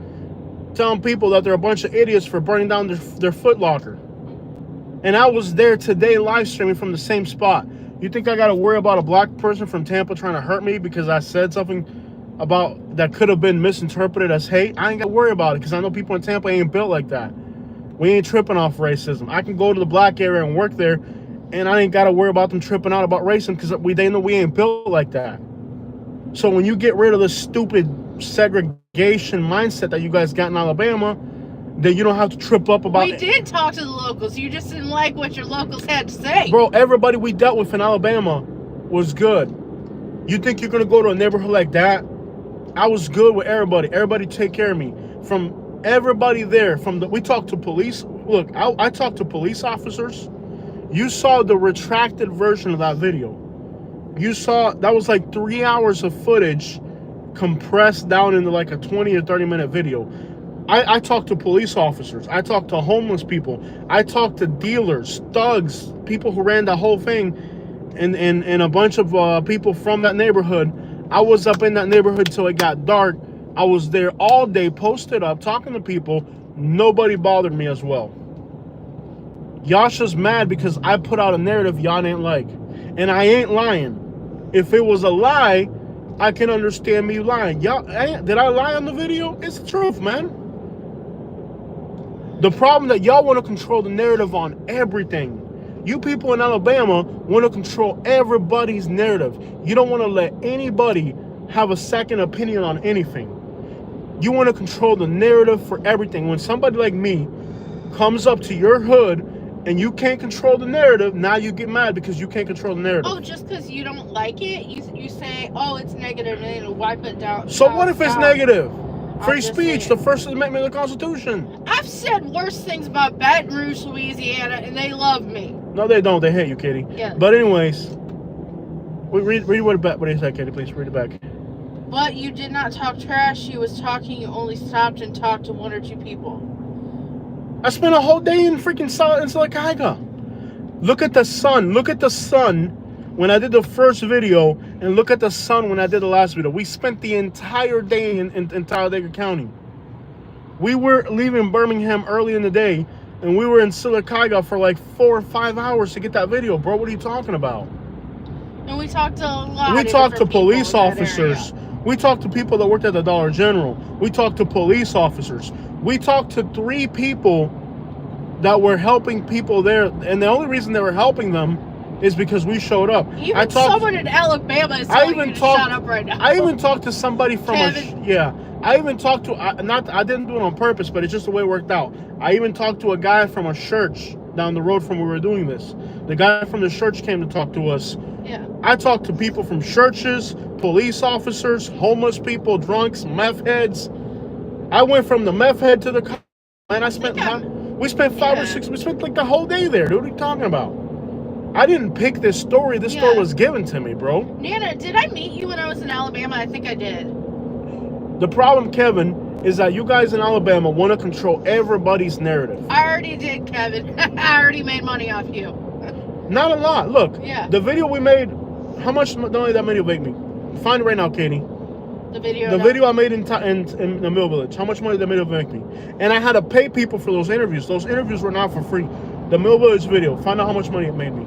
telling people that they're a bunch of idiots for burning down their Foot Locker. And I was there today live streaming from the same spot. You think I got to worry about a black person from Tampa trying to hurt me because I said something about that could have been misinterpreted as hate? I ain't got to worry about it because I know people in Tampa ain't built like that. We ain't tripping off racism. I can go to the black area and work there, and I ain't got to worry about them tripping out about racism because they know we ain't built like that. So when you get rid of this stupid segregation mindset that you guys got in Alabama, then you don't have to trip up about it. We did talk to the locals. You just didn't like what your locals had to say. Bro, everybody we dealt with in Alabama was good. You think you're going to go to a neighborhood like that? I was good with everybody. Everybody take care of me. From everybody there, we talked to police. Look, I talked to police officers. You saw the retracted version of that video. You saw, that was like 3 hours of footage compressed down into like a 20 or 30 minute video. I talked to police officers. I talked to homeless people. I talked to dealers, thugs, people who ran the whole thing, and a bunch of people from that neighborhood. I was up in that neighborhood till it got dark. I was there all day, posted up, talking to people. Nobody bothered me as well. Y'all just mad because I put out a narrative y'all didn't like. And I ain't lying. If it was a lie, I can understand me lying. Y'all, did I lie on the video? It's the truth, man. The problem that y'all want to control the narrative on everything. You people in Alabama want to control everybody's narrative. You don't want to let anybody have a second opinion on anything. You want to control the narrative for everything. When somebody like me comes up to your hood and you can't control the narrative, now you get mad because you can't control the narrative. Oh, just because you don't like it, you say, oh, it's negative, and then you wipe it down. So what if it's negative? Free I'm just speech, saying. the First Amendment of the Constitution. I've said worse things about Baton Rouge, Louisiana, and they love me. No, they don't. They hate you, Katie. Yeah. But anyways, read what it said, Katie. Please read it back. But you did not talk trash. You was talking. You only stopped and talked to one or two people. I spent a whole day in freaking Silicaga. Look at the sun. Look at the sun when I did the first video, and look at the sun when I did the last video. We spent the entire day in Talladega County. We were leaving Birmingham early in the day, and we were in Silicaga for like 4 or 5 hours to get that video, bro. What are you talking about? And we talked to a lot. We of talked to different people police in that officers. area. We talked to people that worked at the Dollar General. We talked to police officers. We talked to 3 people that were helping people there, and the only reason they were helping them is because we showed up. Even someone in Alabama is telling you to shut up right now. I even talked to somebody from Kevin. I even talked to I didn't do it on purpose, but it's just the way it worked out. I even talked to a guy from a church down the road from where we were doing this. The guy from the church came to talk to us. Yeah. I talked to people from churches, police officers, homeless people, drunks, meth heads. I went from the meth head to the and we spent 5 or 6. We spent like the whole day there, dude. What are you talking about? I didn't pick this story. This story was given to me, bro. Nana, did I meet you when I was in Alabama? I think I did. The problem, Kevin, is that you guys in Alabama want to control everybody's narrative. I already did, Kevin. I already made money off you. Not a lot. Look, the video we made, how much money did that video make me? Find it right now, Katie. The video. The video I made in the Mill Village. How much money did that video make me? And I had to pay people for those interviews. Those interviews were not for free. The Mill Village video. Find out how much money it made me.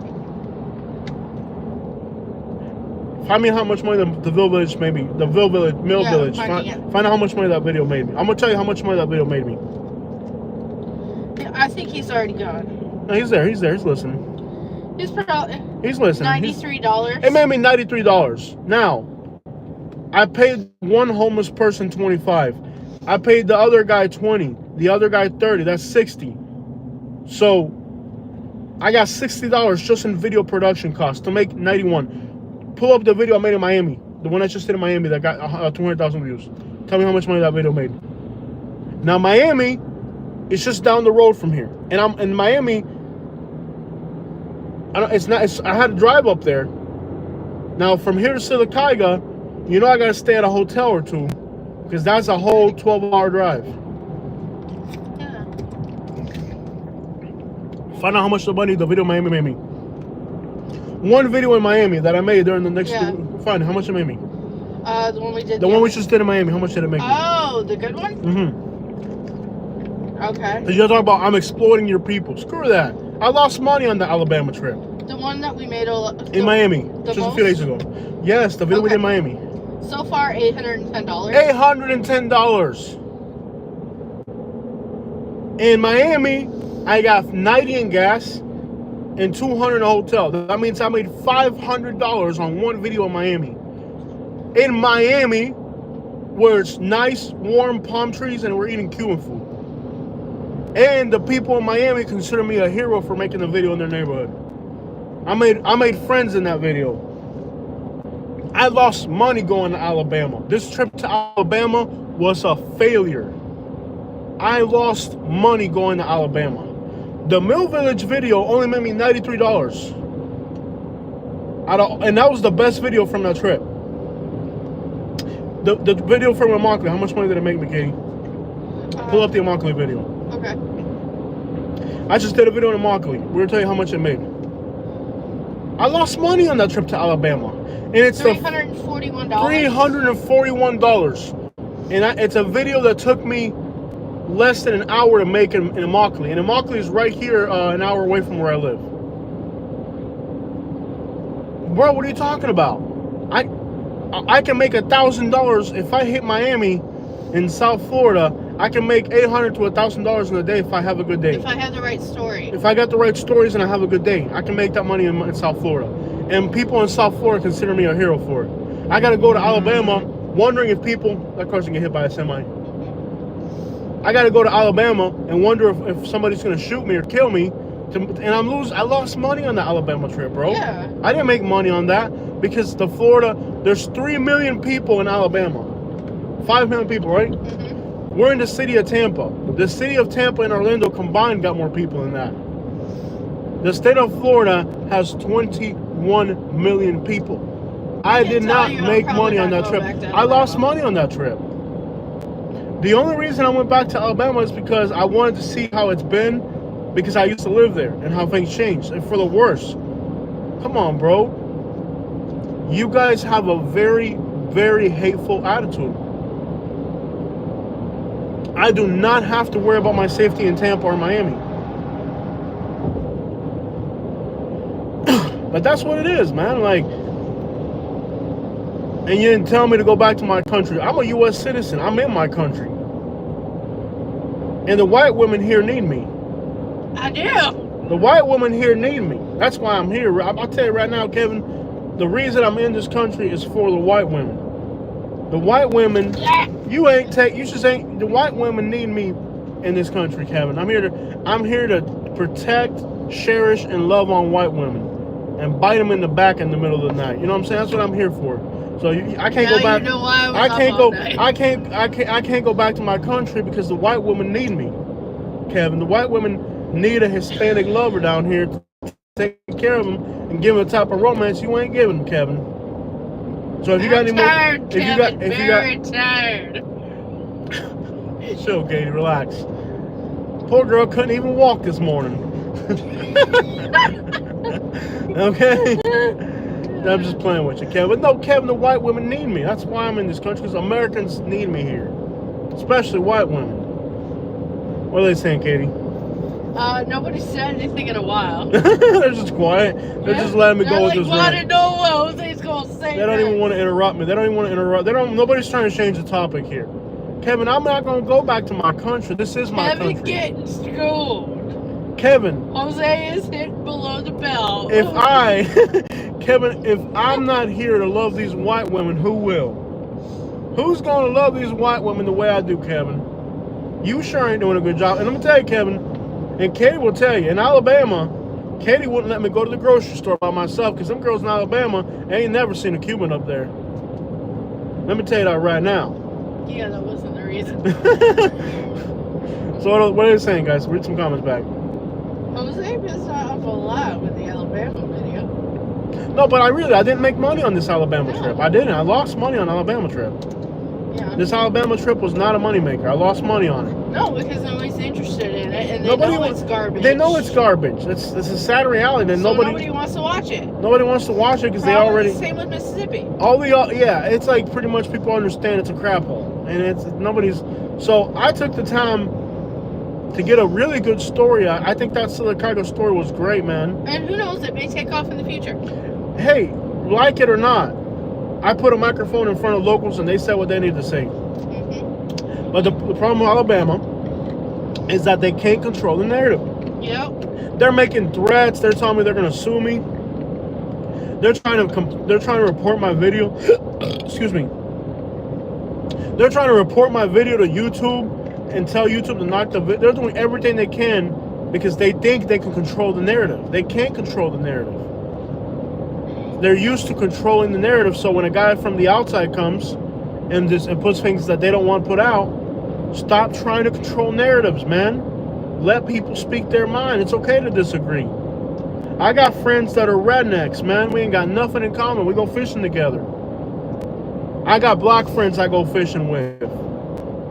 Find me how much money the Mill Village made me. The Mill Village. Find out how much money that video made me. I'm gonna tell you how much money that video made me. I think he's already gone. No, he's there. He's listening. He's probably. He's listening. $93. It made me $93. Now, I paid one homeless person $25. I paid the other guy $20. The other guy $30. That's $60. So I got $60 just in video production costs to make 91. Pull up the video I made in Miami, the one I just did in Miami that got 200,000 views. Tell me how much money that video made. Now Miami is just down the road from here, and I'm in Miami. I had to drive up there. Now from here to Silicaga, you know I gotta stay at a hotel or two, because that's a whole 12-hour drive. Yeah. Find out how much the video Miami made me. One video in Miami that I made during the next. Find how much it made me. The one we did. The one we just did in Miami. How much did it make me? Oh, the good one. Okay. Because you're talking about I'm exploiting your people. Screw that. I lost money on the Alabama trip. The one that we made in Miami just a few days ago. Yes, the video we did in Miami. So far, $810. $810. In Miami, I got 90 in gas and 200 in a hotel. That means I made $500 on one video in Miami. In Miami, where it's nice, warm palm trees and we're eating Cuban food. And the people in Miami consider me a hero for making a video in their neighborhood. I made friends in that video. I lost money going to Alabama. This trip to Alabama was a failure. I lost money going to Alabama. The Mill Village video only made me $93. And that was the best video from that trip. The video from Immigrant, how much money did it make me, Katie? Pull up the Immigrant video. Okay. I just did a video on Immokalee. We're going to tell you how much it made. I lost money on that trip to Alabama. And it's $341. $341. And it's a video that took me less than an hour to make in Immokalee. And Immokalee is right here, an hour away from where I live. Bro, what are you talking about? I can make $1,000 if I hit Miami in South Florida. I can make $800 to $1,000 in a day if I have a good day. If I have the right story. If I got the right stories and I have a good day, I can make that money in South Florida. And people in South Florida consider me a hero for it. I got to go to Alabama wondering if people... That car's going to get hit by a semi. I got to go to Alabama and wonder if somebody's going to shoot me or kill me. I lost money on the Alabama trip, bro. Yeah. I didn't make money on that because the Florida... There's 3 million people in Alabama. 5 million people, right? Mm-hmm. We're in the city of Tampa. The city of Tampa and Orlando combined got more people than that. The state of Florida has 21 million people. I did not make money on that trip. I lost money on that trip. The only reason I went back to Alabama is because I wanted to see how it's been, because I used to live there and how things changed, and for the worse. Come on, bro. You guys have a very, very hateful attitude. I do not have to worry about my safety in Tampa or Miami. But that's what it is, man. Like, and you didn't tell me to go back to my country. I'm a U.S. citizen. I'm in my country. And the white women here need me. I do. The white women here need me. That's why I'm here. I'll tell you right now, Kevin, the reason I'm in this country is for the white women. The white women, the white women need me in this country, Kevin. I'm here to protect, cherish, and love on white women. And bite them in the back in the middle of the night. You know what I'm saying? That's what I'm here for. So I can't go back. You know why I can't go back to my country because the white women need me, Kevin. The white women need a Hispanic lover down here to take care of them and give them the type of romance you ain't giving them, Kevin. So if you got any more, tired. Chill, Katie, relax. Poor girl couldn't even walk this morning. Okay? I'm just playing with you, Kevin. But no, Kevin, the white women need me. That's why I'm in this country, because Americans need me here. Especially white women. What are they saying, Katie? Nobody said anything in a while. They're just quiet. They're just letting me go with this rant. They know what Jose's gonna say. They don't even want to interrupt me. They don't even want to interrupt. Nobody's trying to change the topic here. Kevin, I'm not going to go back to my country. This is my country. Kevin getting schooled. Kevin. Jose is hitting below the belt. Kevin, if I'm not here to love these white women, who will? Who's going to love these white women the way I do, Kevin? You sure ain't doing a good job. And I'm going to tell you, Kevin, and Katie will tell you, in Alabama, Katie wouldn't let me go to the grocery store by myself because them girls in Alabama ain't never seen a Cuban up there. Let me tell you that right now. Yeah, that wasn't the reason. So what are they saying, guys? Read some comments back. Jose pissed off a lot with the Alabama video. No, but I didn't make money on this Alabama trip. I didn't. I lost money on the Alabama trip. Yeah. This Alabama trip was not a moneymaker. I lost money on it. No, because nobody's interested in it, and they know it's garbage. They know it's garbage. It's a sad reality that nobody wants to watch it. Nobody wants to watch it because they already. Same with Mississippi. It's like pretty much people understand it's a crap hole, and it's nobody's. So I took the time to get a really good story. I think that Chicago story was great, man. And who knows, it may take off in the future. Hey, like it or not, I put a microphone in front of locals and they said what they need to say. Mm-hmm. But the problem with Alabama is that they can't control the narrative. Yep. They're making threats. They're telling me they're going to sue me. They're trying to report my video. Excuse me. They're trying to report my video to YouTube and tell YouTube to knock the video. They're doing everything they can because they think they can control the narrative. They can't control the narrative. They're used to controlling the narrative, so when a guy from the outside comes and puts things that they don't want put out, stop trying to control narratives, man. Let people speak their mind. It's okay to disagree. I got friends that are rednecks, man. We ain't got nothing in common. We go fishing together. I got black friends I go fishing with.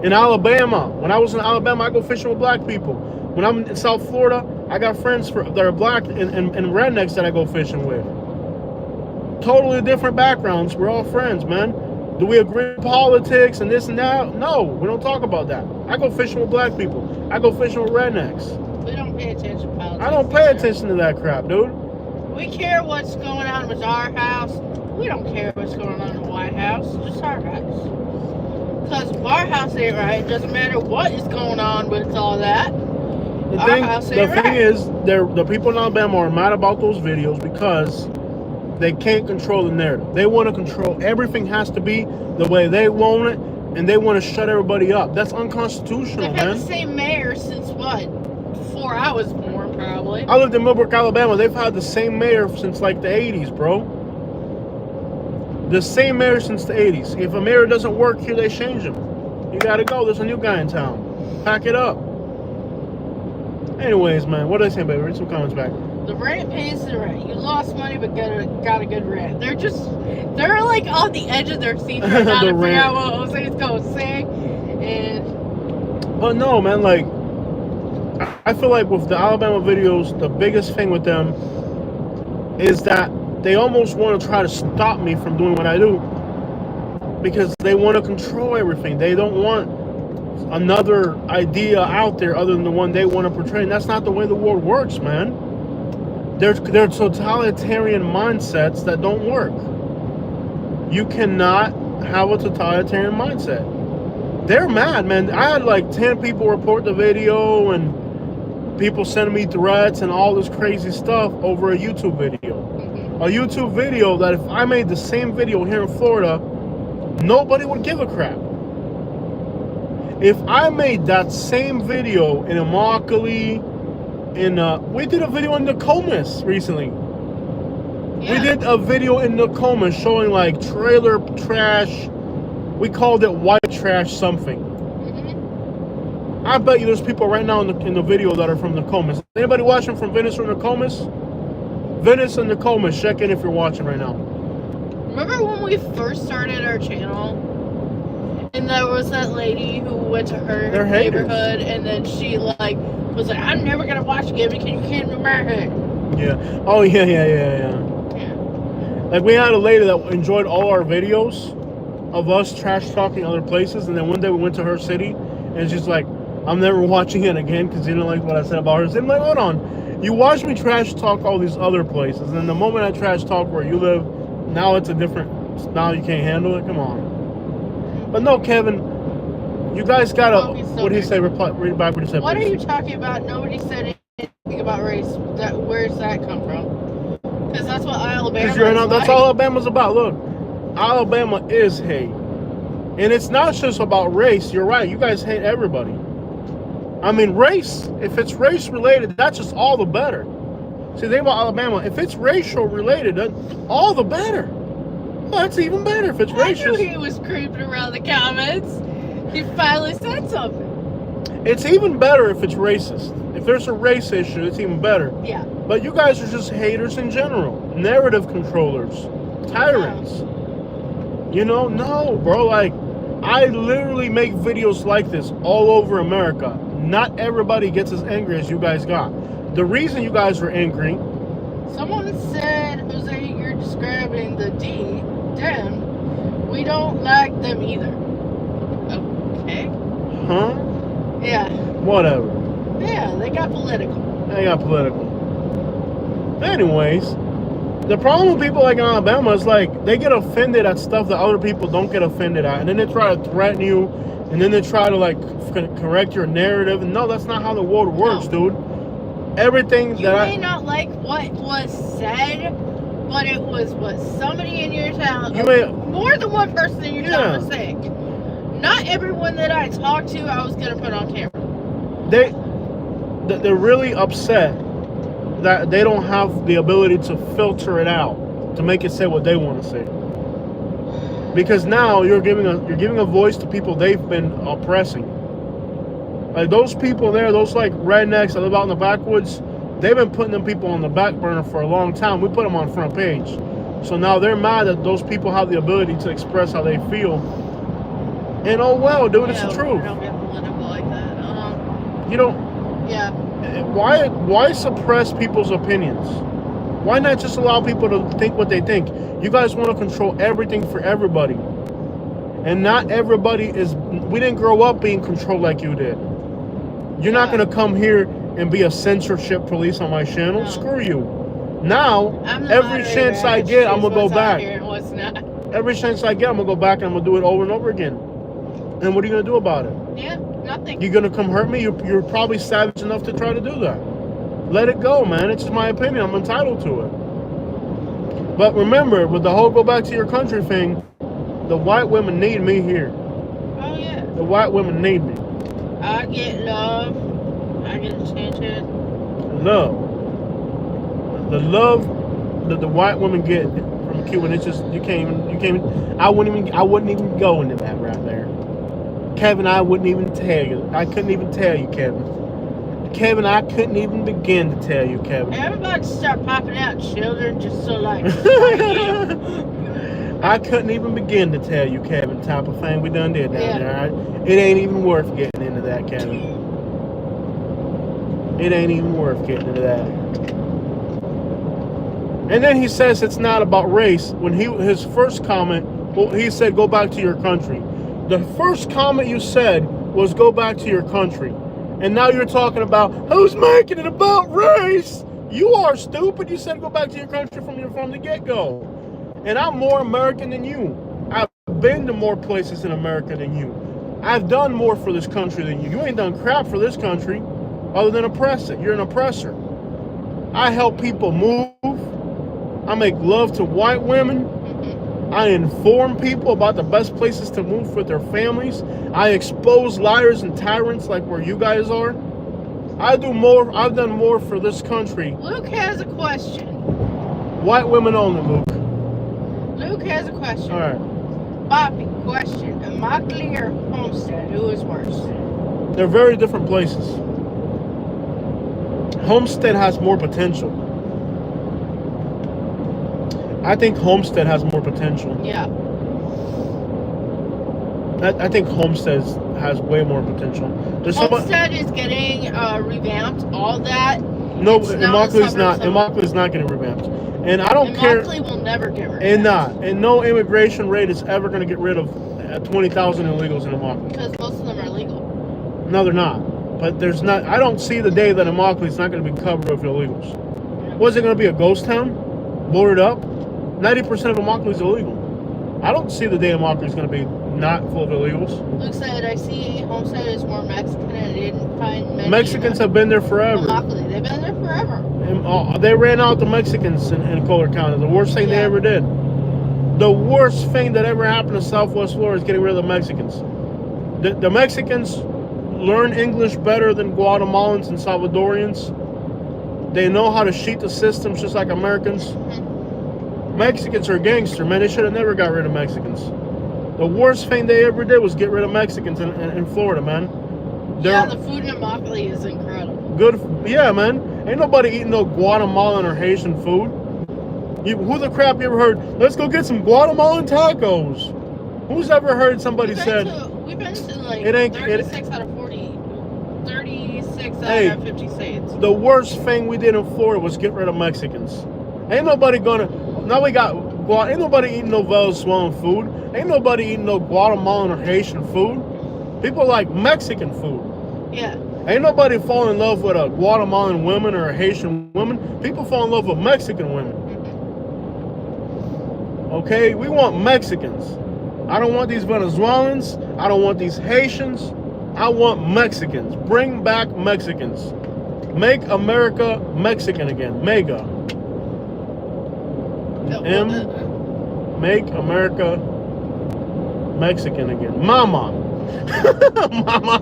In Alabama, when I was in Alabama, I go fishing with black people. When I'm in South Florida, I got friends that are black and rednecks that I go fishing with. Totally different backgrounds. We're all friends, man. Do we agree on politics and this and that? No, we don't talk about that. I go fishing with black people. I go fishing with rednecks. We don't pay attention to politics. I don't pay attention to that crap, dude. We care what's going on with our house. We don't care what's going on in the White House. It's just our house. Because our house ain't right. It doesn't matter what is going on with all that. The thing is, the people in Alabama are mad about those videos because they can't control the narrative. They want to control everything has to be the way they want it, and they want to shut everybody up. That's unconstitutional, They've had man. the same mayor since what? Before I was born, probably. I lived in Millbrook, Alabama. They've had the same mayor since like the 80s, bro. The same mayor since the 80s. If a mayor doesn't work here, they change him. You gotta go. There's a new guy in town. Pack it up. Anyways, man, what did I say, baby? Read some comments back. The rant pays the rent. You lost money, but got a good rant. They're like on the edge of their seat right now to figure out what Jose's going to say. But no, man, like, I feel like with the Alabama videos, the biggest thing with them is that they almost want to try to stop me from doing what I do because they want to control everything. They don't want another idea out there other than the one they want to portray. And that's not the way the world works, man. They're totalitarian mindsets that don't work. You cannot have a totalitarian mindset. They're mad, man. I had like 10 people report the video and people sending me threats and all this crazy stuff over a YouTube video. A YouTube video that if I made the same video here in Florida, nobody would give a crap. If I made that same video in Immokalee, we did a video in Nokomis recently. Yeah. We did a video in Nokomis showing like trailer trash. We called it white trash something. Mm-hmm. I bet you there's people right now in the video that are from Nokomis. Anybody watching from Venice or Nokomis? Venice and Nokomis, check in if you're watching right now. Remember when we first started our channel? And there was that lady who went to her neighborhood and then she like was like, I'm never gonna watch again because you can't remember her. Yeah. Oh yeah. Like we had a lady that enjoyed all our videos of us trash talking other places, and then one day we went to her city and she's like, I'm never watching it again because you didn't like what I said about her. So I'm like, hold on. You watch me trash talk all these other places, and the moment I trash talk where you live, now it's a different, now you can't handle it? Come on. But no, Kevin, you guys gotta, what did he say? Read back what he said, What please. are you talking about? Nobody said anything about race. Where's that come from? Because that's what Alabama is like. That's all Alabama's about. Look, Alabama is hate. And it's not just about race. You're right. You guys hate everybody. I mean, race, if it's race related, that's just all the better. See, the thing about Alabama, if it's racial related, then all the better. Well, that's even better if it's racial. I knew he was creeping around the comments. He finally said something. It's even better if it's racist. If there's a race issue, it's even better. Yeah. But you guys are just haters in general. Narrative controllers. Tyrants. You know? No, bro. Like, I literally make videos like this all over America. Not everybody gets as angry as you guys got. The reason you guys were angry... Someone said, Jose, you're describing the them. We don't like them either. Okay. Huh? Yeah. Whatever. Yeah, they got political. Anyways, the problem with people like in Alabama is like they get offended at stuff that other people don't get offended at, and then they try to threaten you, and then they try to like correct your narrative. And no, that's not how the world works, dude. Everything you may not like what was said, but it was what somebody in your town, more than one person in your town was saying. Not everyone that I talked to, I was gonna put on camera. They're really upset that they don't have the ability to filter it out to make it say what they want to say. Because now you're giving a voice to people they've been oppressing. Like those people there, those like rednecks that live out in the backwoods, they've been putting them people on the back burner for a long time. We put them on front page. So now they're mad that those people have the ability to express how they feel. And oh well, dude, it's the truth. Don't get political like that. You don't. Yeah. Why suppress people's opinions? Why not just allow people to think what they think? You guys want to control everything for everybody. And not everybody is... We didn't grow up being controlled like you did. You're not going to come here and be a censorship police on my channel. No. Screw you. Now, every chance I get, I'm going to go back. Every chance I get, I'm going to go back and I'm going to do it over and over again. And what are you gonna do about it? Yeah, nothing. You gonna come hurt me? You're probably savage enough to try to do that. Let it go, man. It's just my opinion. I'm entitled to it. But remember, with the whole go back to your country thing, the white women need me here. Oh yeah. The white women need me. I get love. I get attention. Love. The love that the white women get from Cuban, it's just you can't even. I wouldn't even go into that right there. Kevin, I wouldn't even tell you. I couldn't even tell you, Kevin. Kevin, I couldn't even begin to tell you, Kevin. Everybody start popping out children just so like. I couldn't even begin to tell you, Kevin, type of thing we done did down Yeah. there. All right? It ain't even worth getting into that, Kevin. It ain't even worth getting into that. And then he says it's not about race. When his first comment, well, he said go back to your country. The first comment you said was go back to your country. And now you're talking about who's making it about race? You are stupid. You said go back to your country from the get-go. And I'm more American than you. I've been to more places in America than you. I've done more for this country than you. You ain't done crap for this country other than oppress it. You're an oppressor. I help people move. I make love to white women. I inform people about the best places to move for their families. I expose liars and tyrants like where you guys are. I've done more for this country. Luke has a question. White women only, Luke. Luke has a question. All right. Bobby, question. Immokalee or Homestead? Who is worse? They're very different places. Homestead has more potential. I think Homestead has more potential. Yeah. I think Homestead has way more potential. There's Homestead is getting revamped. All that. No, Immakalee's not. Immakalee's not getting revamped. And I don't care. Immokalee will never get revamped. And no immigration rate is ever going to get rid of 20,000 illegals in Immokalee. Because most of them are legal. No, they're not. But there's not. I don't see the day that Immakalee is not going to be covered with illegals. Was it going to be a ghost town, boarded up? 90% of Immokalee is illegal. I don't see the day Immokalee is going to be not full of illegals. Luke said, I see Homestead is more Mexican and I didn't find many. Mexicans have been there forever. Immokalee, they've been there forever. And, they ran out the Mexicans in Color County. The worst thing they ever did. The worst thing that ever happened to Southwest Florida is getting rid of the Mexicans. The Mexicans learn English better than Guatemalans and Salvadorians. They know how to cheat the systems just like Americans. Mm-hmm. Mexicans are gangster, man. They should have never got rid of Mexicans. The worst thing they ever did was get rid of Mexicans in Florida, man. Yeah, the food in Immokalee is incredible. Good, yeah, man. Ain't nobody eating no Guatemalan or Haitian food. Who the crap you ever heard? Let's go get some Guatemalan tacos. Who's ever heard somebody said? We've been to like it ain't 36 out of 40, 36 out of 50 states. The worst thing we did in Florida was get rid of Mexicans. Ain't nobody gonna. Now we got. Ain't nobody eating no Venezuelan food. Ain't nobody eating no Guatemalan or Haitian food. People like Mexican food. Yeah. Ain't nobody fall in love with a Guatemalan woman or a Haitian woman. People fall in love with Mexican women. Okay, we want Mexicans. I don't want these Venezuelans. I don't want these Haitians. I want Mexicans. Bring back Mexicans. Make America Mexican again. Mega. Make America Mexican again. Mama. Mama.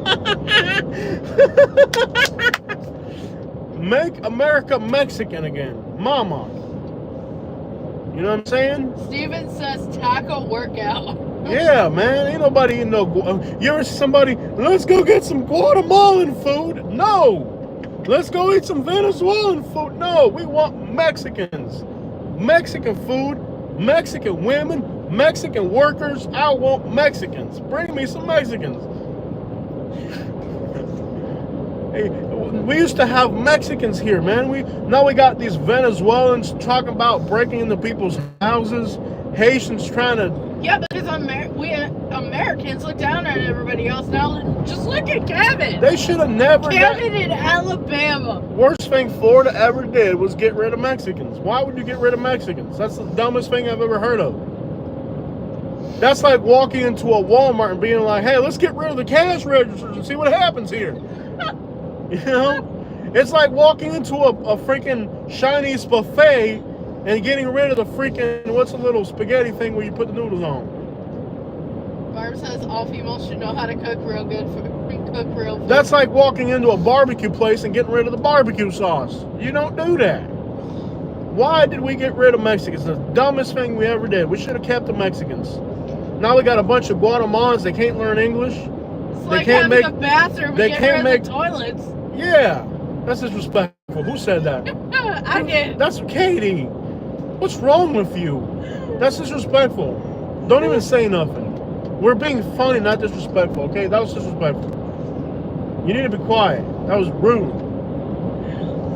Make America Mexican again. Mama. You know what I'm saying? Steven says taco workout. Yeah, man. Ain't nobody eating no. You ever see somebody? Let's go get some Guatemalan food. No. Let's go eat some Venezuelan food. No. We want Mexicans. Mexican food. Mexican women. Mexican workers. I want Mexicans. Bring me some Mexicans. Hey, we used to have Mexicans here, man. Now we got these Venezuelans talking about breaking into people's houses. Haitians trying to. Yeah, because we Americans look down at everybody else. Now just look at Kevin. They should have never. Kevin in Alabama. Worst thing Florida ever did was get rid of Mexicans. Why would you get rid of Mexicans? That's the dumbest thing I've ever heard of. That's like walking into a Walmart and being like, hey, let's get rid of the cash registers and see what happens here. You know? It's like walking into a freaking Chinese buffet and getting rid of the freaking, what's the little spaghetti thing where you put the noodles on? Barb says all females should know how to cook real good cook real food. That's like walking into a barbecue place and getting rid of the barbecue sauce. You don't do that. Why did we get rid of Mexicans? The dumbest thing we ever did. We should have kept the Mexicans. Now we got a bunch of Guatemalans. They can't learn English. It's They like can't having make. a bathroom they and can't getting rid make- of the toilets. Yeah, that's disrespectful. Who said that? I did. That's Katie. What's wrong with you? That's disrespectful. Don't even say nothing. We're being funny, not disrespectful. Okay, that was disrespectful. You need to be quiet. That was rude.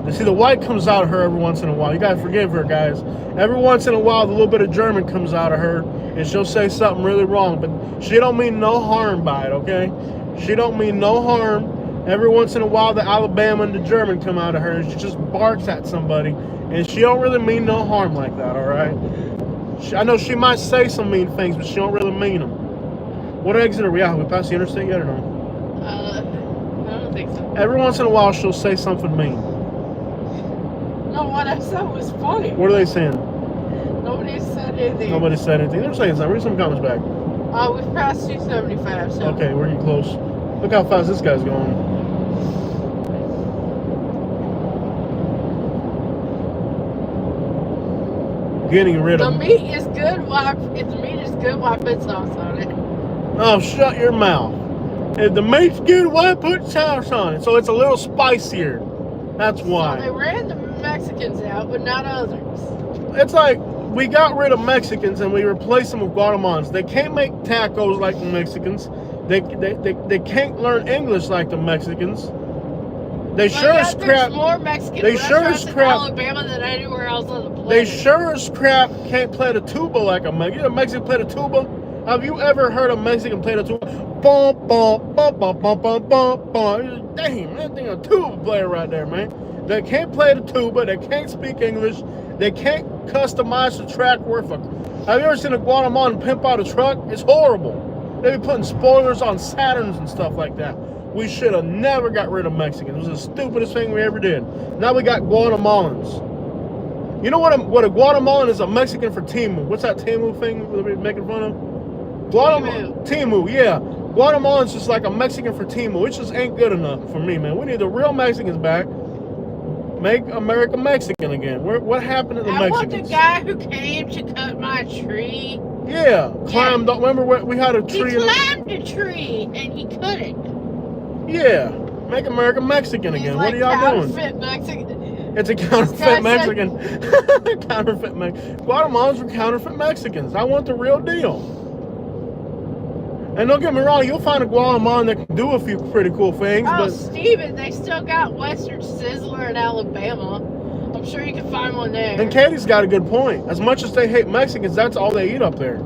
You see, the white comes out of her every once in a while. You gotta forgive her, guys. Every once in a while, the little bit of German comes out of her, and she'll say something really wrong. But she don't mean no harm by it, okay? She don't mean no harm. Every once in a while, the Alabama and the German come out of her, and she just barks at somebody, and she don't really mean no harm like that, all right? I know she might say some mean things, but she don't really mean them. What exit are we at? Have we passed the interstate yet or no? I don't think so. Every once in a while, she'll say something mean. No, what I said was funny. What are they saying? Nobody said anything. Nobody said anything. They're saying something. Read some comments back. We've passed 275, so. Okay, we're getting close. Look how fast this guy's going. Getting rid The of. meat is good. If the meat is good, why put sauce on it? Oh, shut your mouth. If the meat's good, why put sauce on it? So it's a little spicier. That's So they why. ran the Mexicans out, but not others. It's like we got rid of Mexicans and we replaced them with Guatemalans. They can't make tacos like the Mexicans. They can't learn English like the Mexicans. They But sure yet as there's crap. more Mexican They sure restaurants as in crap- Alabama than anywhere else on the planet. They sure as crap can't play the tuba like a Mexican. You know, Mexican play the tuba. Have you ever heard a Mexican play the tuba? Bum bum bum bum bum bum bum bum. Damn, that thing a tuba player right there, man. They can't play the tuba. They can't speak English. They can't customize the track worth of. Have you ever seen a Guatemalan pimp out a truck? It's horrible. They be putting spoilers on Saturns and stuff like that. We should have never got rid of Mexicans. It was the stupidest thing we ever did. Now we got Guatemalans. You know what a Guatemalan is? A Mexican for Timu. What's that Timu thing that we're making fun of? Timu, yeah. Guatemalan's just like a Mexican for Timu. It just ain't good enough for me, man. We need the real Mexicans back. Make America Mexican again. What happened to the I want Mexicans? the guy who came to cut my tree. Yeah, climbed up. Remember we had a tree? He climbed a tree and he couldn't. Yeah, make America Mexican again. He's What like are y'all doing? counterfeit Mexican. It's a guy counterfeit said- Mexican. Counterfeit Mexican. Guatemalans are counterfeit Mexicans. I want the real deal. And don't get me wrong, you'll find a Guatemalan that can do a few pretty cool things, Oh, but Steven, they still got Western Sizzler in Alabama. I'm sure you can find one there. and Katie's got a good point. As much as they hate Mexicans, that's all they eat up there.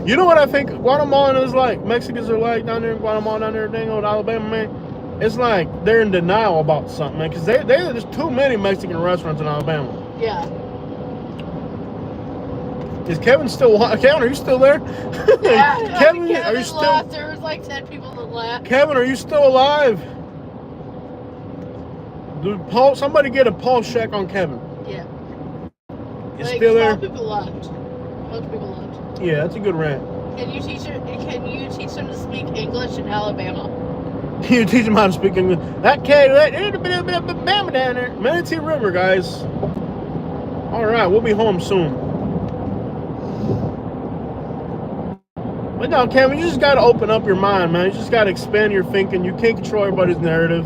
You know what I think Guatemalan is like? Mexicans are like down there in Guatemala, down there in Alabama, man. It's like they're in denial about something, man, because there's too many Mexican restaurants in Alabama. Yeah. Is Kevin still? Kevin, are you still there? Yeah, Kevin, Kevin are you still? left. There was like 10 people that left. Kevin, are you still alive? Dude, Paul, somebody get a pulse check on Kevin. Yeah. You Like, still there? 12 people left. Most people left. Yeah, that's a good rant. Can you teach them to speak English in Alabama? You teach them how to speak English. That cat, Bama down there. Manatee River, guys. All right, we'll be home soon. But no, Kevin, you just got to open up your mind, man. You just got to expand your thinking. You can't control everybody's narrative.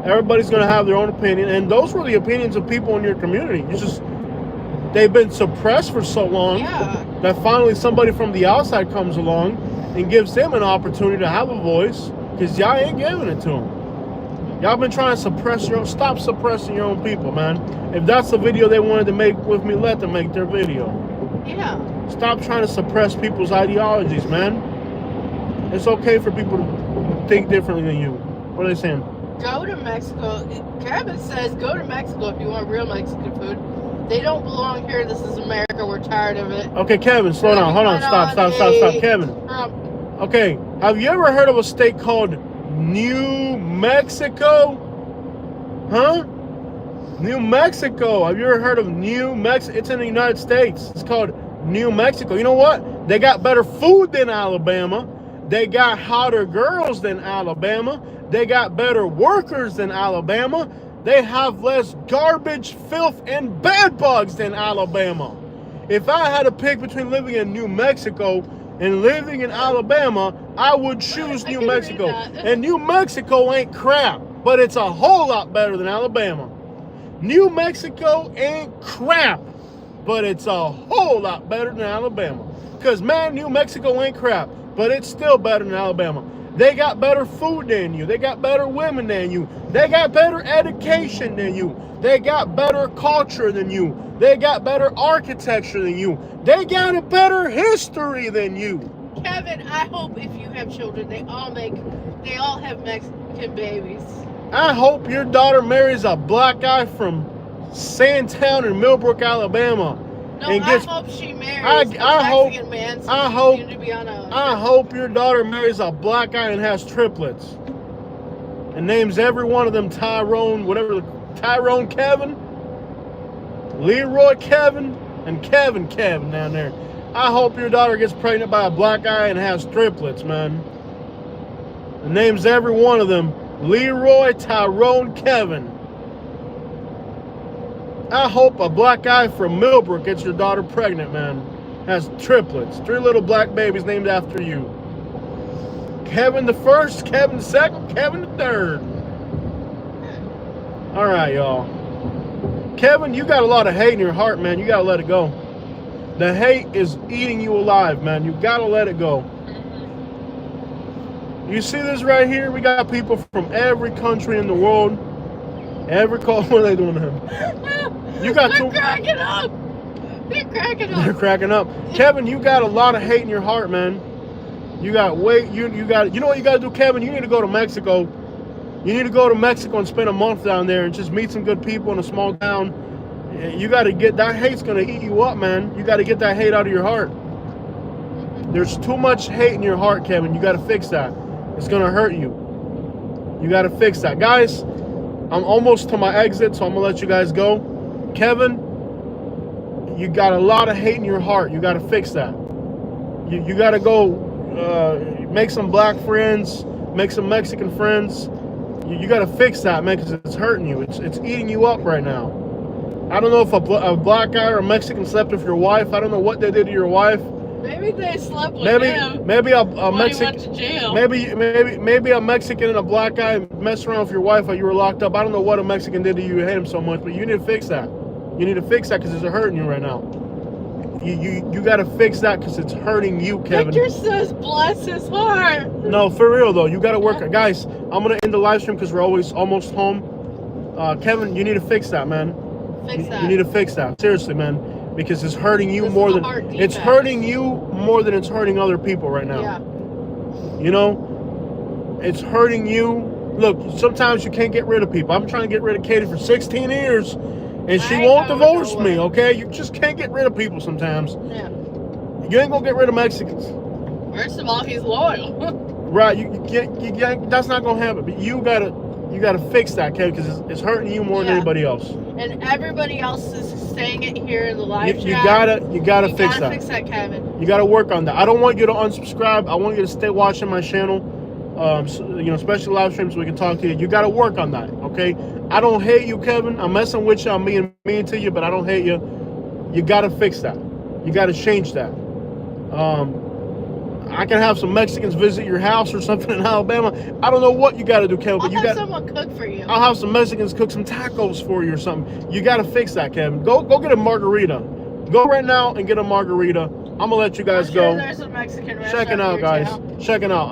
Everybody's going to have their own opinion. And those were the opinions of people in your community. They've been suppressed for so long Yeah. that finally somebody from the outside comes along and gives them an opportunity to have a voice, because y'all ain't giving it to them. Y'all been trying to suppress your own. Stop suppressing your own people, man. If that's the video they wanted to make with me, let them make their video. Yeah. Stop trying to suppress people's ideologies, man. It's okay for people to think differently than you. What are they saying? Go to Mexico. Kevin says go to Mexico if you want real Mexican food. They don't belong here. This is America. We're tired of it. Okay, Kevin, slow down. Hold on. Stop. Kevin. Okay, have you ever heard of a state called New Mexico? Huh? New Mexico. Have you ever heard of New Mexico? It's in the United States. It's called New Mexico. You know what? They got better food than Alabama. They got hotter girls than Alabama. They got better workers than Alabama. They have less garbage, filth, and bed bugs than Alabama. If I had to pick between living in New Mexico and living in Alabama, I would choose New Mexico. And New Mexico ain't crap, but it's a whole lot better than Alabama. New Mexico ain't crap, but it's a whole lot better than Alabama. Because, man, New Mexico ain't crap, but it's still better than Alabama. They got better food than you. They got better women than you. They got better education than you. They got better culture than you. They got better architecture than you. They got a better history than you. Kevin, I hope if you have children, they all have Mexican babies. I hope your daughter marries a black guy from Sandtown in Millbrook, Alabama. No, and gets, I hope she marries a Mexican man. So I hope your daughter marries a black guy and has triplets. And names every one of them Tyrone, Tyrone Kevin, Leroy Kevin, and Kevin down there. I hope your daughter gets pregnant by a black guy and has triplets, man. And names every one of them Leroy, Tyrone, Kevin. I hope a black guy from Millbrook gets your daughter pregnant, man. Has triplets. 3 little black babies named after you. Kevin the first, Kevin the second, Kevin the third. All right, y'all. Kevin, you got a lot of hate in your heart, man. You got to let it go. The hate is eating you alive, man. You got to let it go. You see this right here? We got people from every country in the world. What are they doing to him? You got They're cracking up. They're cracking up. They're cracking up. Kevin, you got a lot of hate in your heart, man. You got weight. You know what you got to do, Kevin? You need to go to Mexico. You need to go to Mexico and spend a month down there and just meet some good people in a small town. You got to get that hate's gonna eat you up, man. You got to get that hate out of your heart. There's too much hate in your heart, Kevin. You got to fix that. It's gonna hurt you. You got to fix that, guys. I'm almost to my exit, so I'm gonna let you guys go. Kevin, you got a lot of hate in your heart. You got to fix that. You got to go make some black friends, make some Mexican friends. You got to fix that, man, because it's hurting you. It's eating you up right now. I don't know if a black guy or a Mexican slept with your wife. I don't know what they did to your wife. Maybe they slept with him. Maybe a Mexican. Went to jail. Maybe a Mexican and a black guy messed around with your wife while you were locked up. I don't know what a Mexican did to you. You hate him so much, but you need to fix that. You need to fix that because it's hurting you right now. You got to fix that because it's hurting you, Kevin. Victor says, bless his heart. No, for real though. You got to work. Guys, I'm gonna end the live stream because we're almost home. Kevin, you need to fix that, man. Fix that. You need to fix that. Seriously, man. Because it's hurting you more than it's hurting you more than it's hurting other people right now. Yeah. You know, it's hurting you. Look, sometimes you can't get rid of people. I'm trying to get rid of Katie for 16 years, and she won't divorce me. Okay, you just can't get rid of people sometimes. Yeah. You ain't gonna get rid of Mexicans. First of all, he's loyal. Right? You can't. That's not gonna happen. But you gotta fix that, Kevin, because it's hurting you more than anybody else. And everybody else is saying it here in the live chat. You gotta fix that. Fix that, Kevin. You gotta work on that. I don't want you to unsubscribe. I want you to stay watching my channel. Especially live streams so we can talk to you. You gotta work on that, okay? I don't hate you, Kevin. I'm messing with you. I'm being mean to you, but I don't hate you. You gotta fix that. You gotta change that. I can have some Mexicans visit your house or something in Alabama. I don't know what you got to do, Kevin. But I'll have someone cook for you. I'll have some Mexicans cook some tacos for you or something. You got to fix that, Kevin. Go get a margarita. Go right now and get a margarita. I'm gonna let you guys go. There's a Mexican restaurant. Check it out, guys. Check it out.